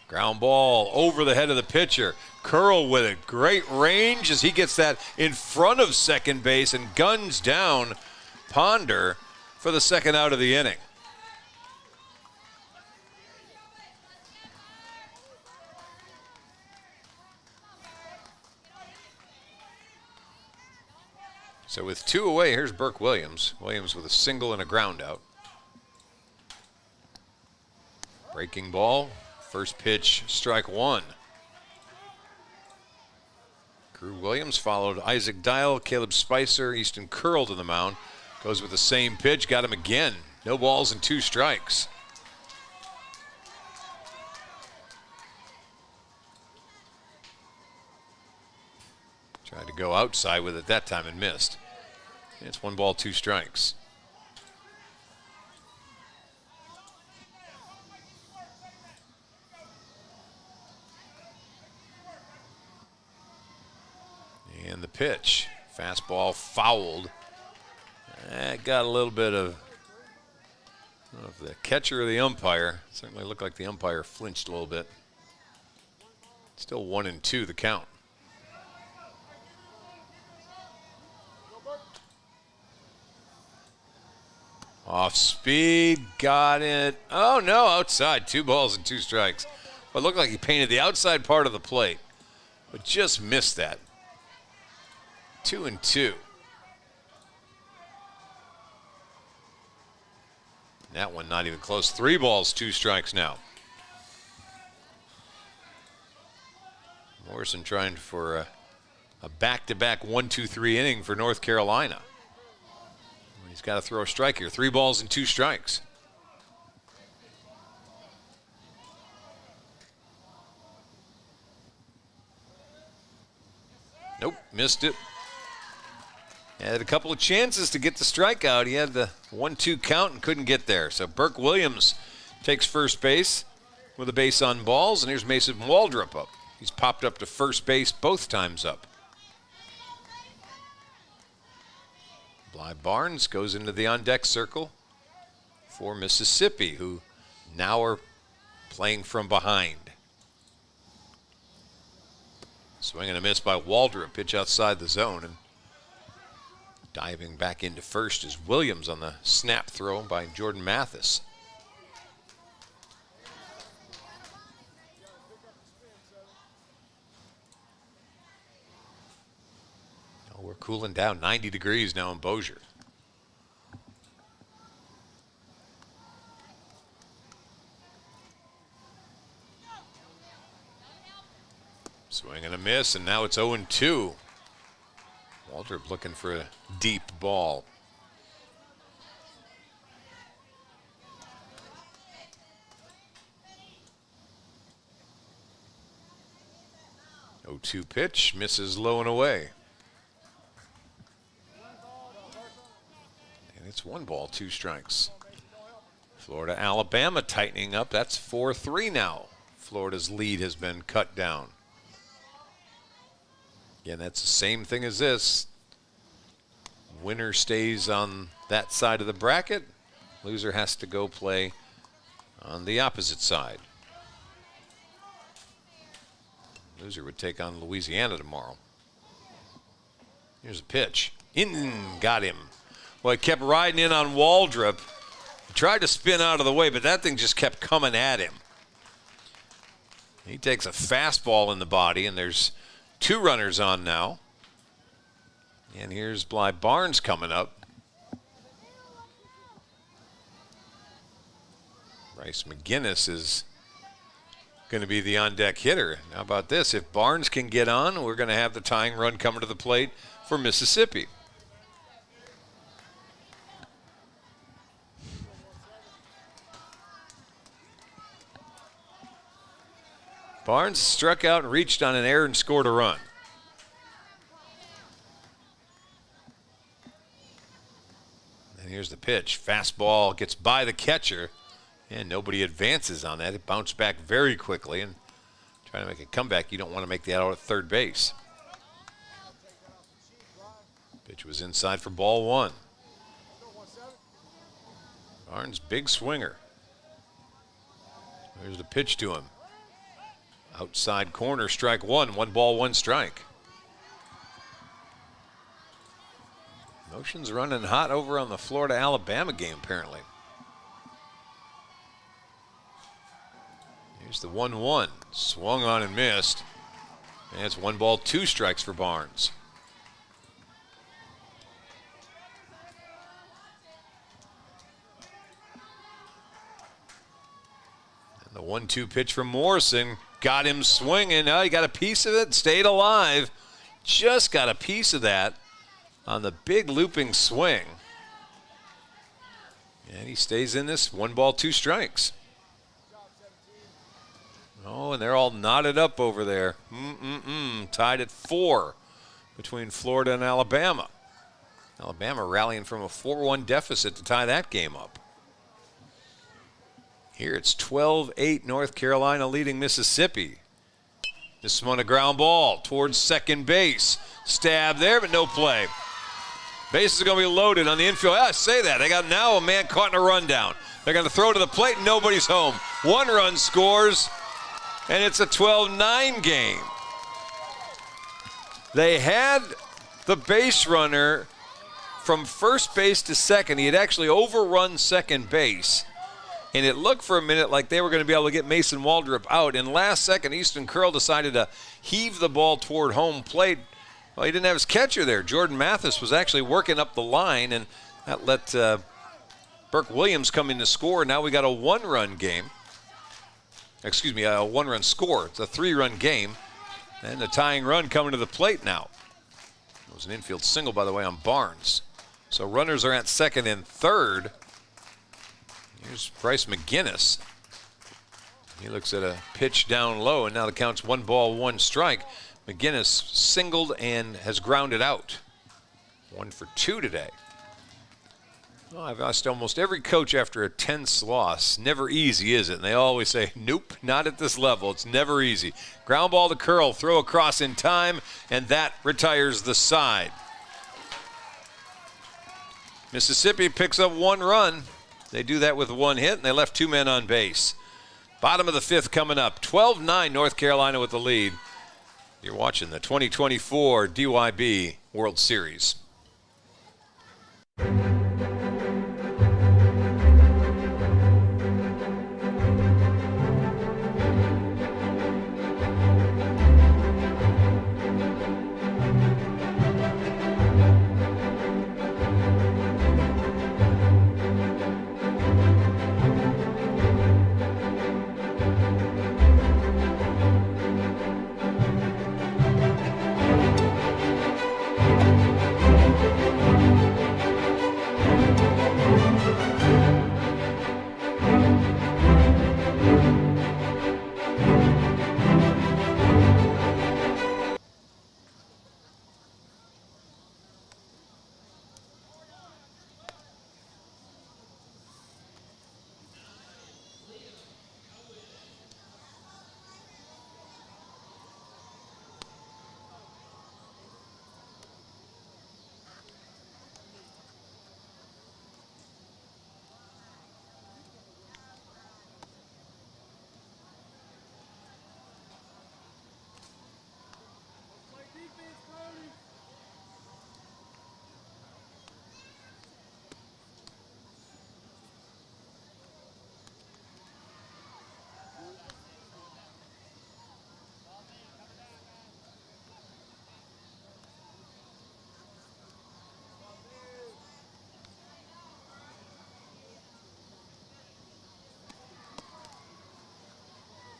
Ground ball over the head of the pitcher. Curl with it. Great range as he gets that in front of second base and guns down Ponder for the second out of the inning. So with 2 away, here's Burke Williams. Williams with a single and a ground out. Breaking ball. First pitch, strike 1. Crew Williams followed Isaac Dial, Caleb Spicer, Easton Curl to the mound. Goes with the same pitch, got him again. No balls and 2 strikes. Tried to go outside with it that time and missed. It's 1 ball, 2 strikes. And the pitch. Fastball fouled. That got a little bit of the catcher or the umpire. Certainly looked like the umpire flinched a little bit. Still 1-2 the count. Off speed, got it. Oh no, outside. 2 balls and 2 strikes. Well, it looked like he painted the outside part of the plate, but just missed that. 2-2. That one not even close. 3 balls, 2 strikes now. Morrison trying for a back-to-back 1-2-3 inning for North Carolina. He's got to throw a strike here. 3 balls and 2 strikes. Nope, missed it. Had a couple of chances to get the strikeout. He had the 1-2 count and couldn't get there. So Burke Williams takes first base with a base on balls, and here's Mason Waldrop up. He's popped up to first base both times up. Bly Barnes goes into the on-deck circle for Mississippi, who now are playing from behind. Swing and a miss by Waldrop, pitch outside the zone, and diving back into first is Williams on the snap throw by Jordan Mathis. Oh, we're cooling down, 90 degrees now in Bossier. Swing and a miss, and now it's 0-2. Waldrop looking for a deep ball. Oh, 0-2 pitch, misses low and away. And it's 1 ball, 2 strikes. Florida, Alabama tightening up. That's 4-3 now. Florida's lead has been cut down. Again, that's the same thing as this. Winner stays on that side of the bracket. Loser has to go play on the opposite side. Loser would take on Louisiana tomorrow. Here's a pitch. In, got him. Well, he kept riding in on Waldrop. He tried to spin out of the way, but that thing just kept coming at him. He takes a fastball in the body, and there's 2 runners on now. And here's Bly Barnes coming up. Bryce McGinnis is going to be the on-deck hitter. How about this? If Barnes can get on, we're going to have the tying run coming to the plate for Mississippi. Barnes struck out and reached on an error and scored a run. And here's the pitch. Fastball gets by the catcher, and nobody advances on that. It bounced back very quickly, and trying to make a comeback, you don't want to make that out at third base. Pitch was inside for ball 1. Barnes, big swinger. There's the pitch to him. Outside corner, strike 1. 1 ball, 1 strike. Motion's running hot over on the Florida-Alabama game, apparently. Here's the 1-1. Swung on and missed. And it's 1 ball, 2 strikes for Barnes. And the 1-2 pitch from Morrison got him swinging. Oh, he got a piece of it, stayed alive. Just got a piece of that on the big looping swing. And he stays in this. 1 ball, 2 strikes. Oh, and they're all knotted up over there. Tied at 4 between Florida and Alabama. Alabama rallying from a 4-1 deficit to tie that game up. Here it's 12-8, North Carolina leading Mississippi. This one a ground ball towards second base. Stab there, but no play. Bases are going to be loaded on the infield. I say that. They got now a man caught in a rundown. They're going to throw to the plate, and nobody's home. 1 run scores, and it's a 12-9 game. They had the base runner from first base to second. He had actually overrun second base, and it looked for a minute like they were going to be able to get Mason Waldrop out. And last second, Easton Curl decided to heave the ball toward home plate. Well, he didn't have his catcher there. Jordan Mathis was actually working up the line, and that let Burke Williams come in to score. Now we got a 1-run game. Excuse me, a 1-run score. It's a 3-run game. And the tying run coming to the plate now. It was an infield single, by the way, on Barnes. So runners are at second and third. Here's Bryce McGinnis. He looks at a pitch down low, and now the count's 1 ball, 1 strike. McGinnis singled and has grounded out. 1 for 2 today. Well, I've asked almost every coach after a tense loss. Never easy, is it? And they always say, nope, not at this level. It's never easy. Ground ball to Curl, throw across in time, and that retires the side. Mississippi picks up 1 run. They do that with 1 hit, and they left 2 men on base. Bottom of the 5th coming up. 12-9, North Carolina with the lead. You're watching the 2024 DYB World Series.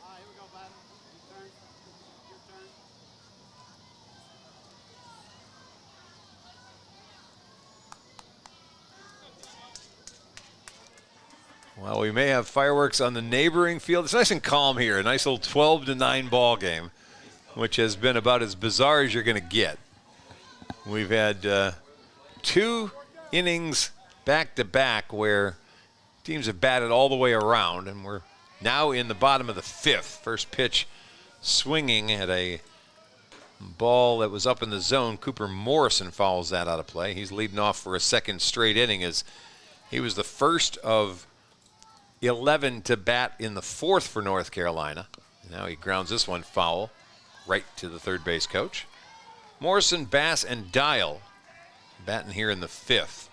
All right, here we go, batter. Your turn. Your turn. Well, we may have fireworks on the neighboring field. It's nice and calm here. A nice little 12-9 ball game, which has been about as bizarre as you're going to get. We've had 2 innings back-to-back where teams have batted all the way around, and we're now in the bottom of the 5th. First pitch swinging at a ball that was up in the zone. Cooper Morrison fouls that out of play. He's leading off for a second straight inning as he was the first of 11 to bat in the 4th for North Carolina. Now he grounds this one foul right to the third base coach. Morrison, Bass, and Dial batting here in the 5th.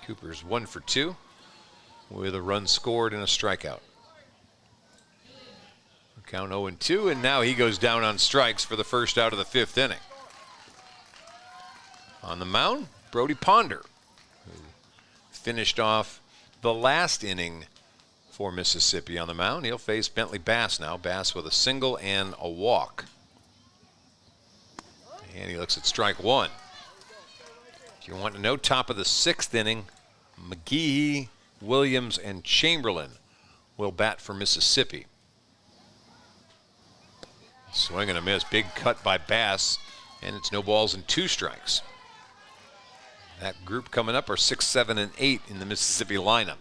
Cooper's 1 for 2 with a run scored and a strikeout. Count 0-2, and now he goes down on strikes for the first out of the 5th inning. On the mound, Brody Ponder, who finished off the last inning for Mississippi on the mound. He'll face Bentley Bass now. Bass with a single and a walk. And he looks at strike 1. If you want to know, top of the 6th inning, McGehee, Williams, and Chamberlain will bat for Mississippi. Swing and a miss. Big cut by Bass. And it's no balls and 2 strikes. That group coming up are 6, 7, and 8 in the Mississippi lineup.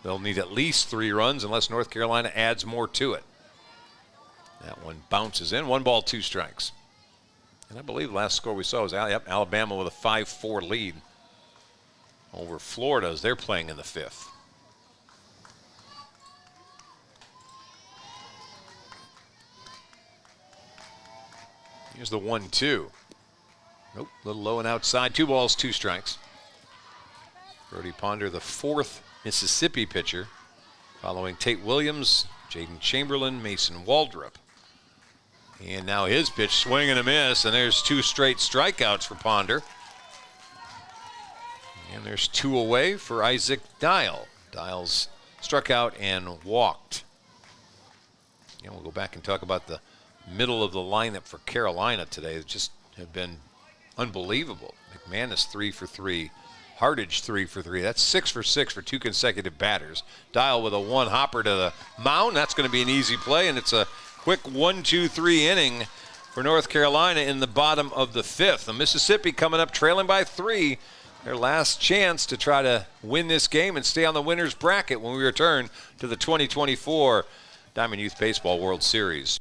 They'll need at least 3 runs unless North Carolina adds more to it. That one bounces in. 1 ball, 2 strikes. And I believe the last score we saw was Alabama with a 5-4 lead over Florida as they're playing in the 5th. Here's the 1-2. Nope, a little low and outside. 2 balls, 2 strikes. Brody Ponder, the 4th Mississippi pitcher, following Tate Williams, Jaden Chamberlain, Mason Waldrop. And now his pitch, swing and a miss, and there's 2 straight strikeouts for Ponder. And there's 2 away for Isaac Dial. Dial's struck out and walked. And we'll go back and talk about the middle of the lineup for Carolina today. It just have been unbelievable. McManus 3 for 3. Hardage 3 for 3. That's 6 for 6 for 2 consecutive batters. Dial with a 1-hopper to the mound. That's going to be an easy play, and it's a quick 1-2-3 inning for North Carolina in the bottom of the 5th. The Mississippi coming up trailing by 3. Their last chance to try to win this game and stay on the winner's bracket when we return to the 2024 Diamond Youth Baseball World Series.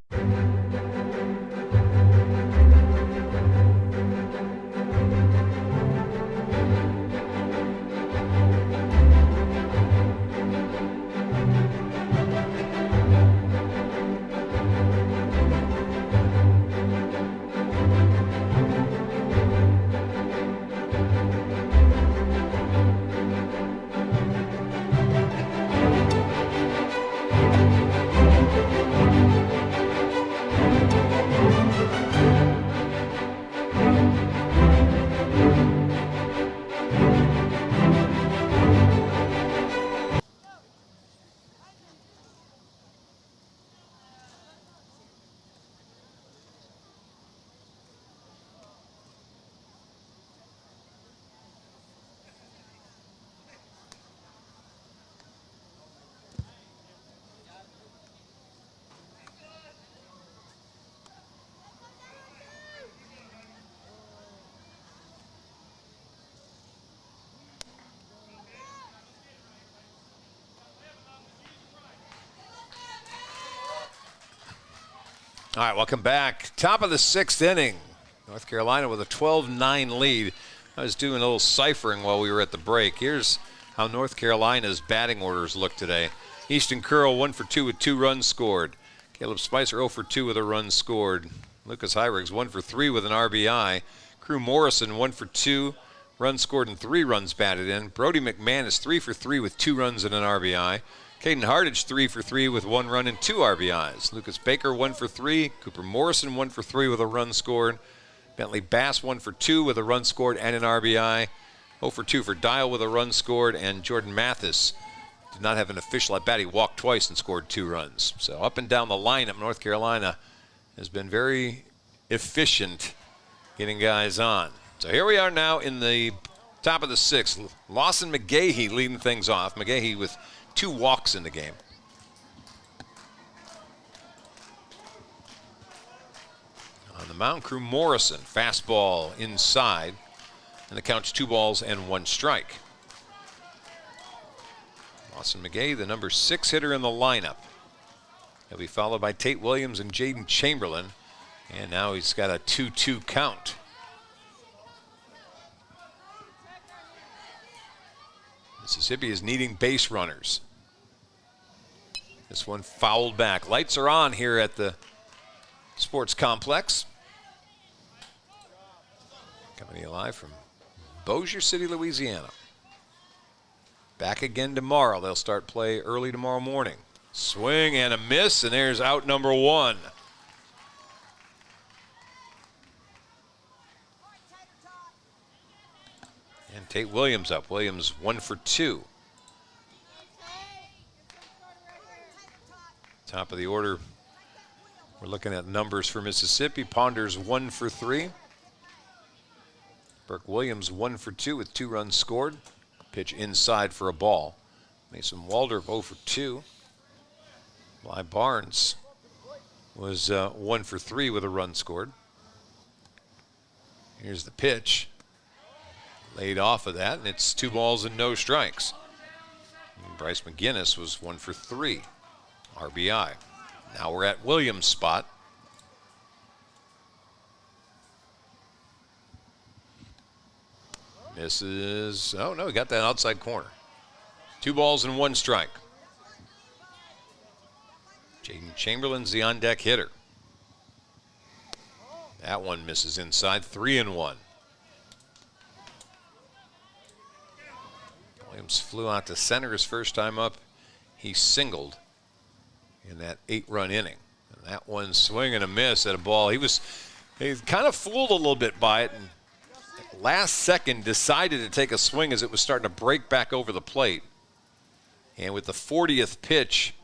All right, welcome back. Top of the 6th inning. North Carolina with a 12-9 lead. I was doing a little ciphering while we were at the break. Here's how North Carolina's batting orders look today. Easton Curl 1 for 2 with 2 runs scored. Caleb Spicer 0 for 2 with a run scored. Lucas Hyriggs 1 for 3 with an RBI. Crew Morrison 1 for 2, runs scored and 3 runs batted in. Brody McManus 3 for 3 with 2 runs and an RBI. Caden Hardage 3 for 3 with 1 run and 2 RBIs. Lucas Baker 1 for 3. Cooper Morrison 1 for 3 with a run scored. Bentley Bass 1 for 2 with a run scored and an RBI. 0 for 2 for Dial with a run scored. And Jordan Mathis did not have an official at bat. He walked twice and scored 2 runs. So up and down the lineup, North Carolina has been very efficient getting guys on. So here we are now in the top of the 6th. Lawson McGahee leading things off. McGahee with 2 walks in the game. On the mound, Crew Morrison, fastball inside, and the count's 2 balls and 1 strike. Lawson McGahee, the number 6 hitter in the lineup. He'll be followed by Tate Williams and Jaden Chamberlain, and now he's got a 2-2 count. Mississippi is needing base runners. This one fouled back. Lights are on here at the sports complex. Coming to you live from Bossier City, Louisiana. Back again tomorrow. They'll start play early tomorrow morning. Swing and a miss, and there's out number 1. And Tate Williams up. Williams 1 for 2. Top of the order, we're looking at numbers for Mississippi. Ponder's 1 for 3. Burke Williams 1 for 2 with 2 runs scored. Pitch inside for a ball. Mason Waldrop 0 for 2. Bly Barnes was 1 for 3 with a run scored. Here's the pitch. Laid off of that, and it's 2 balls and no strikes. And Bryce McGinnis was 1 for 3. RBI. Now we're at Williams' spot. Misses. Oh, no, he got that outside corner. 2 balls and 1 strike. Jaden Chamberlain's the on-deck hitter. That one misses inside, 3-1. Williams flew out to center his first time up. He singled in that 8-run inning. And that one swing and a miss at a ball. He was kind of fooled a little bit by it, and last second decided to take a swing as it was starting to break back over the plate. And with the 40th pitch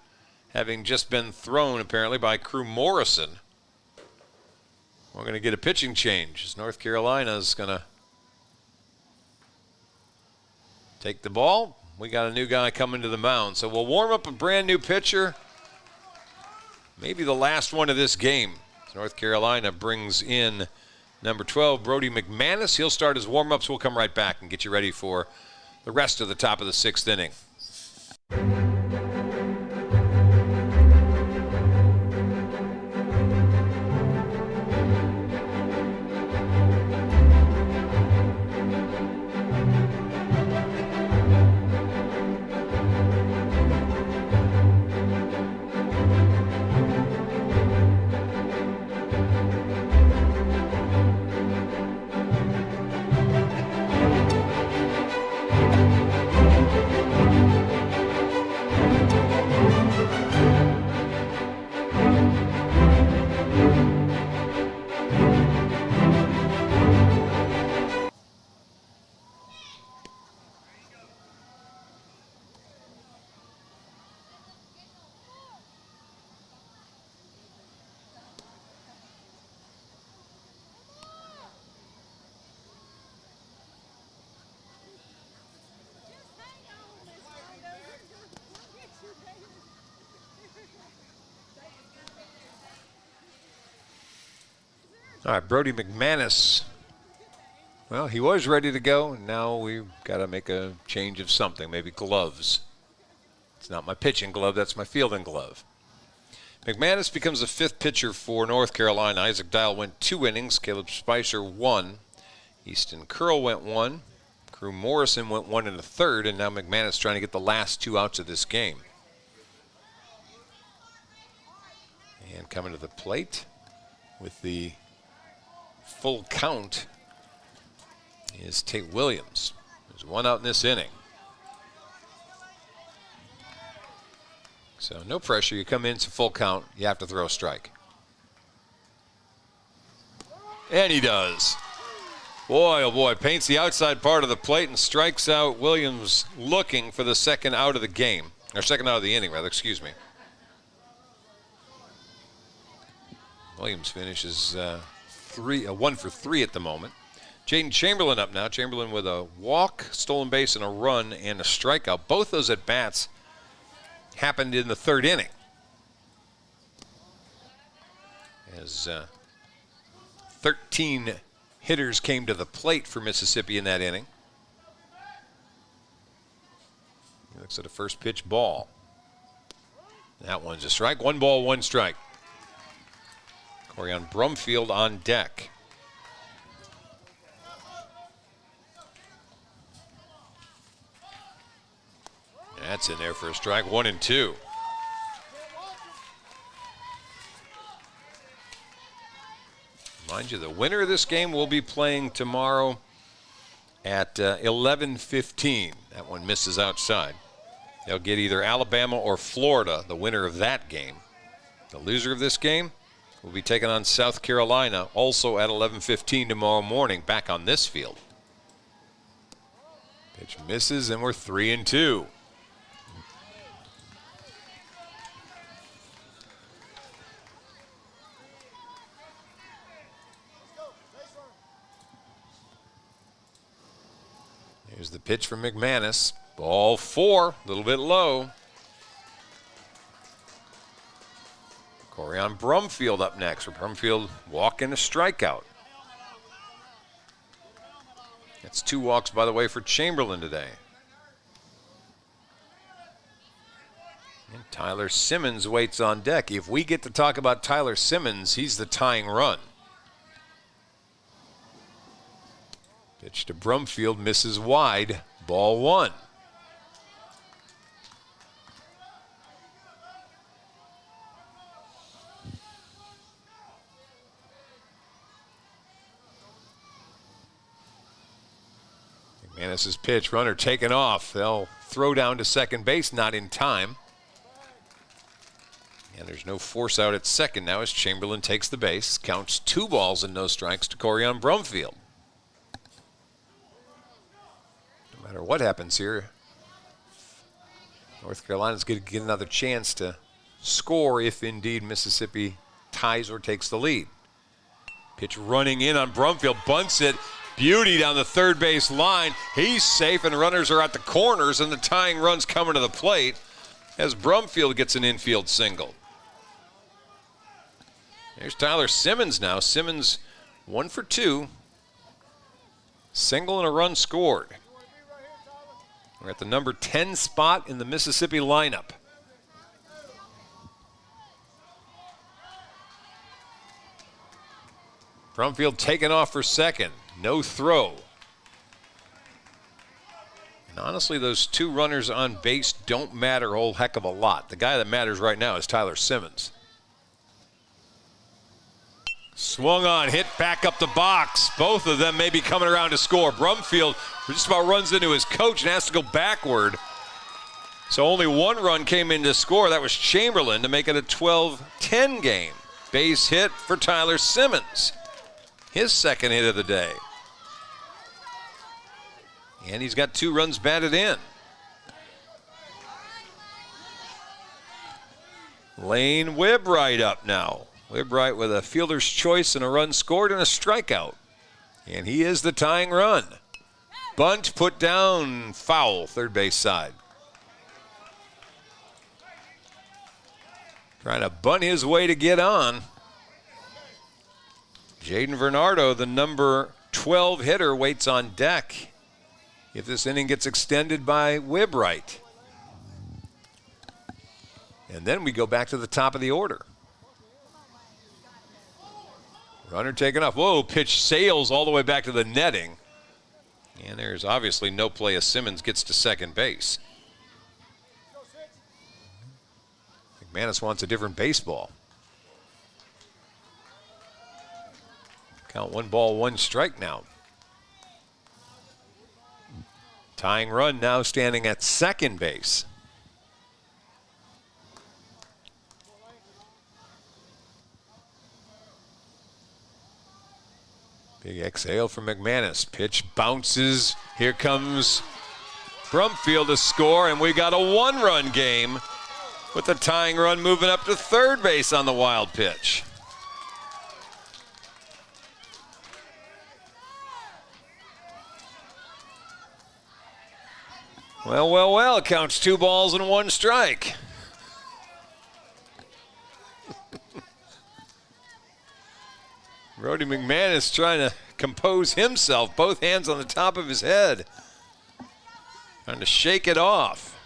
having just been thrown apparently by Crew Morrison, we're going to get a pitching change as North Carolina's going to take the ball. We got a new guy coming to the mound. So we'll warm up a brand new pitcher. Maybe the last one of this game. North Carolina brings in number 12, Brody McManus. He'll start his warm-ups. We'll come right back and get you ready for the rest of the top of the 6th inning. All right, Brody McManus. Well, he was ready to go, and now we've got to make a change of something, maybe gloves. It's not my pitching glove, that's my fielding glove. McManus becomes the 5th pitcher for North Carolina. Isaac Dial went 2 innings, Caleb Spicer 1. Easton Curl went 1. Crew Morrison went 1 1/3, and now McManus trying to get the last 2 outs of this game. And coming to the plate with the full count is Tate Williams. There's 1 out in this inning. So no pressure. You come in to full count, you have to throw a strike. And he does. Boy, oh boy, paints the outside part of the plate and strikes out Williams, looking for the 2nd out of the game, or 2nd out of the inning, rather, excuse me. Williams finishes 1 for 3 at the moment. Jaden Chamberlain up now. Chamberlain with a walk, stolen base, and a run, and a strikeout. Both those at-bats happened in the 3rd inning. As 13 hitters came to the plate for Mississippi in that inning. He looks at a first pitch ball. That one's a strike. 1 ball, 1 strike. Corian Brumfield on deck. That's in there for a strike. 1-2. Mind you, the winner of this game will be playing tomorrow at 11:15. That one misses outside. They'll get either Alabama or Florida, the winner of that game. The loser of this game will be taking on South Carolina, also at 11:15 tomorrow morning, back on this field. Pitch misses, and we're 3-2. Here's the pitch from McManus. Ball 4, a little bit low. Corian Corian Brumfield up next. For Brumfield, walk and a strikeout. That's 2 walks, by the way, for Chamberlain today. And Tyler Simmons waits on deck. If we get to talk about Tyler Simmons, he's the tying run. Pitch to Brumfield, misses wide, ball 1. McManus's pitch, runner taken off. They'll throw down to second base, not in time. And there's no force out at second now as Chamberlain takes the base. Counts 2 balls and no strikes to Corian Brumfield. No matter what happens here, North Carolina's going to get another chance to score if indeed Mississippi ties or takes the lead. Pitch running in on Brumfield, bunts it. Beauty down the third base line. He's safe and runners are at the corners and the tying run's coming to the plate as Brumfield gets an infield single. There's Tyler Simmons now. Simmons 1 for 2. Single and a run scored. We're at the number 10 spot in the Mississippi lineup. Brumfield taken off for second. No throw. And honestly, those 2 runners on base don't matter a whole heck of a lot. The guy that matters right now is Tyler Simmons. Swung on, hit back up the box. Both of them may be coming around to score. Brumfield just about runs into his coach and has to go backward. So only 1 run came in to score. That was Chamberlain to make it a 12-10 game. Base hit for Tyler Simmons. His second hit of the day. And he's got 2 runs batted in. Lane Wibbright up now. Wibbright with a fielder's choice and a run scored and a strikeout. And he is the tying run. Bunt put down, foul, third base side. Trying to bunt his way to get on. Jaden Vernardo, the number 12 hitter, waits on deck if this inning gets extended by Wibbright. And then we go back to the top of the order. Runner taken off. Whoa, pitch sails all the way back to the netting. And there's obviously no play as Simmons gets to second base. McManus wants a different baseball. Count 1 ball, 1 strike now. Tying run now standing at second base. Big exhale from McManus. Pitch bounces. Here comes Brumfield to score, and we got a 1-run game with the tying run moving up to third base on the wild pitch. Well, well, well, counts 2 balls and 1 strike. Brody McManus trying to compose himself, both hands on the top of his head. Trying to shake it off.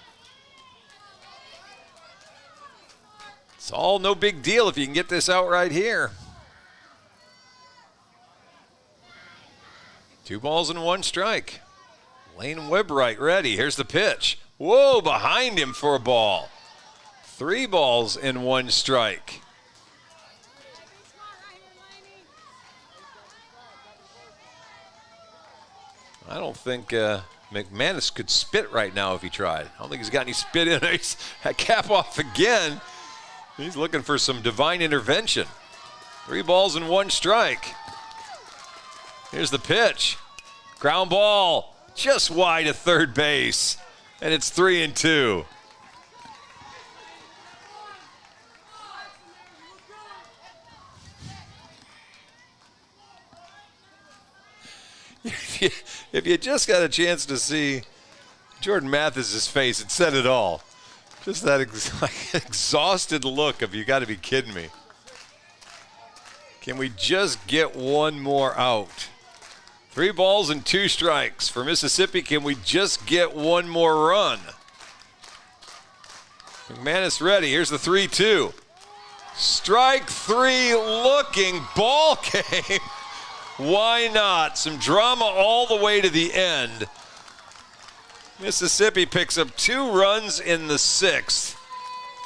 It's all no big deal if you can get this out right here. 2 balls and 1 strike. Lane Wibbright ready. Here's the pitch. Whoa, behind him for a ball. 3 balls and 1 strike. I don't think McManus could spit right now if he tried. I don't think he's got any spit in there. He's cap off again. He's looking for some divine intervention. 3 balls and 1 strike. Here's the pitch. Ground ball just wide of third base. And it's 3-2. If you just got a chance to see Jordan Mathis's face, it said it all. Just that exhausted look of, you got to be kidding me. Can we just get one more out? 3 balls and 2 strikes. For Mississippi, can we just get one more run? McManus ready. Here's the 3-2. Strike 3 looking. Ball game. Why not? Some drama all the way to the end. Mississippi picks up 2 runs in the 6th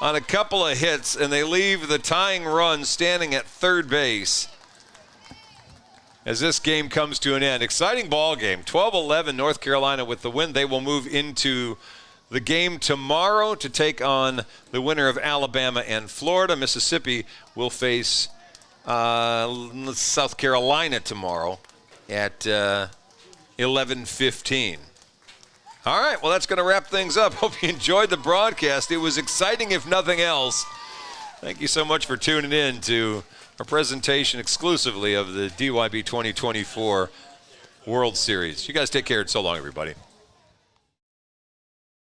on a couple of hits, and they leave the tying run standing at third base as this game comes to an end. Exciting ball game. 12-11 North Carolina with the win. They will move into the game tomorrow to take on the winner of Alabama and Florida. Mississippi will face South Carolina tomorrow at 11:15. All right, well, that's going to wrap things up. Hope you enjoyed the broadcast. It was exciting, if nothing else. Thank you so much for tuning in to our presentation exclusively of the DYB 2024 World Series. You guys take care, and so long, everybody.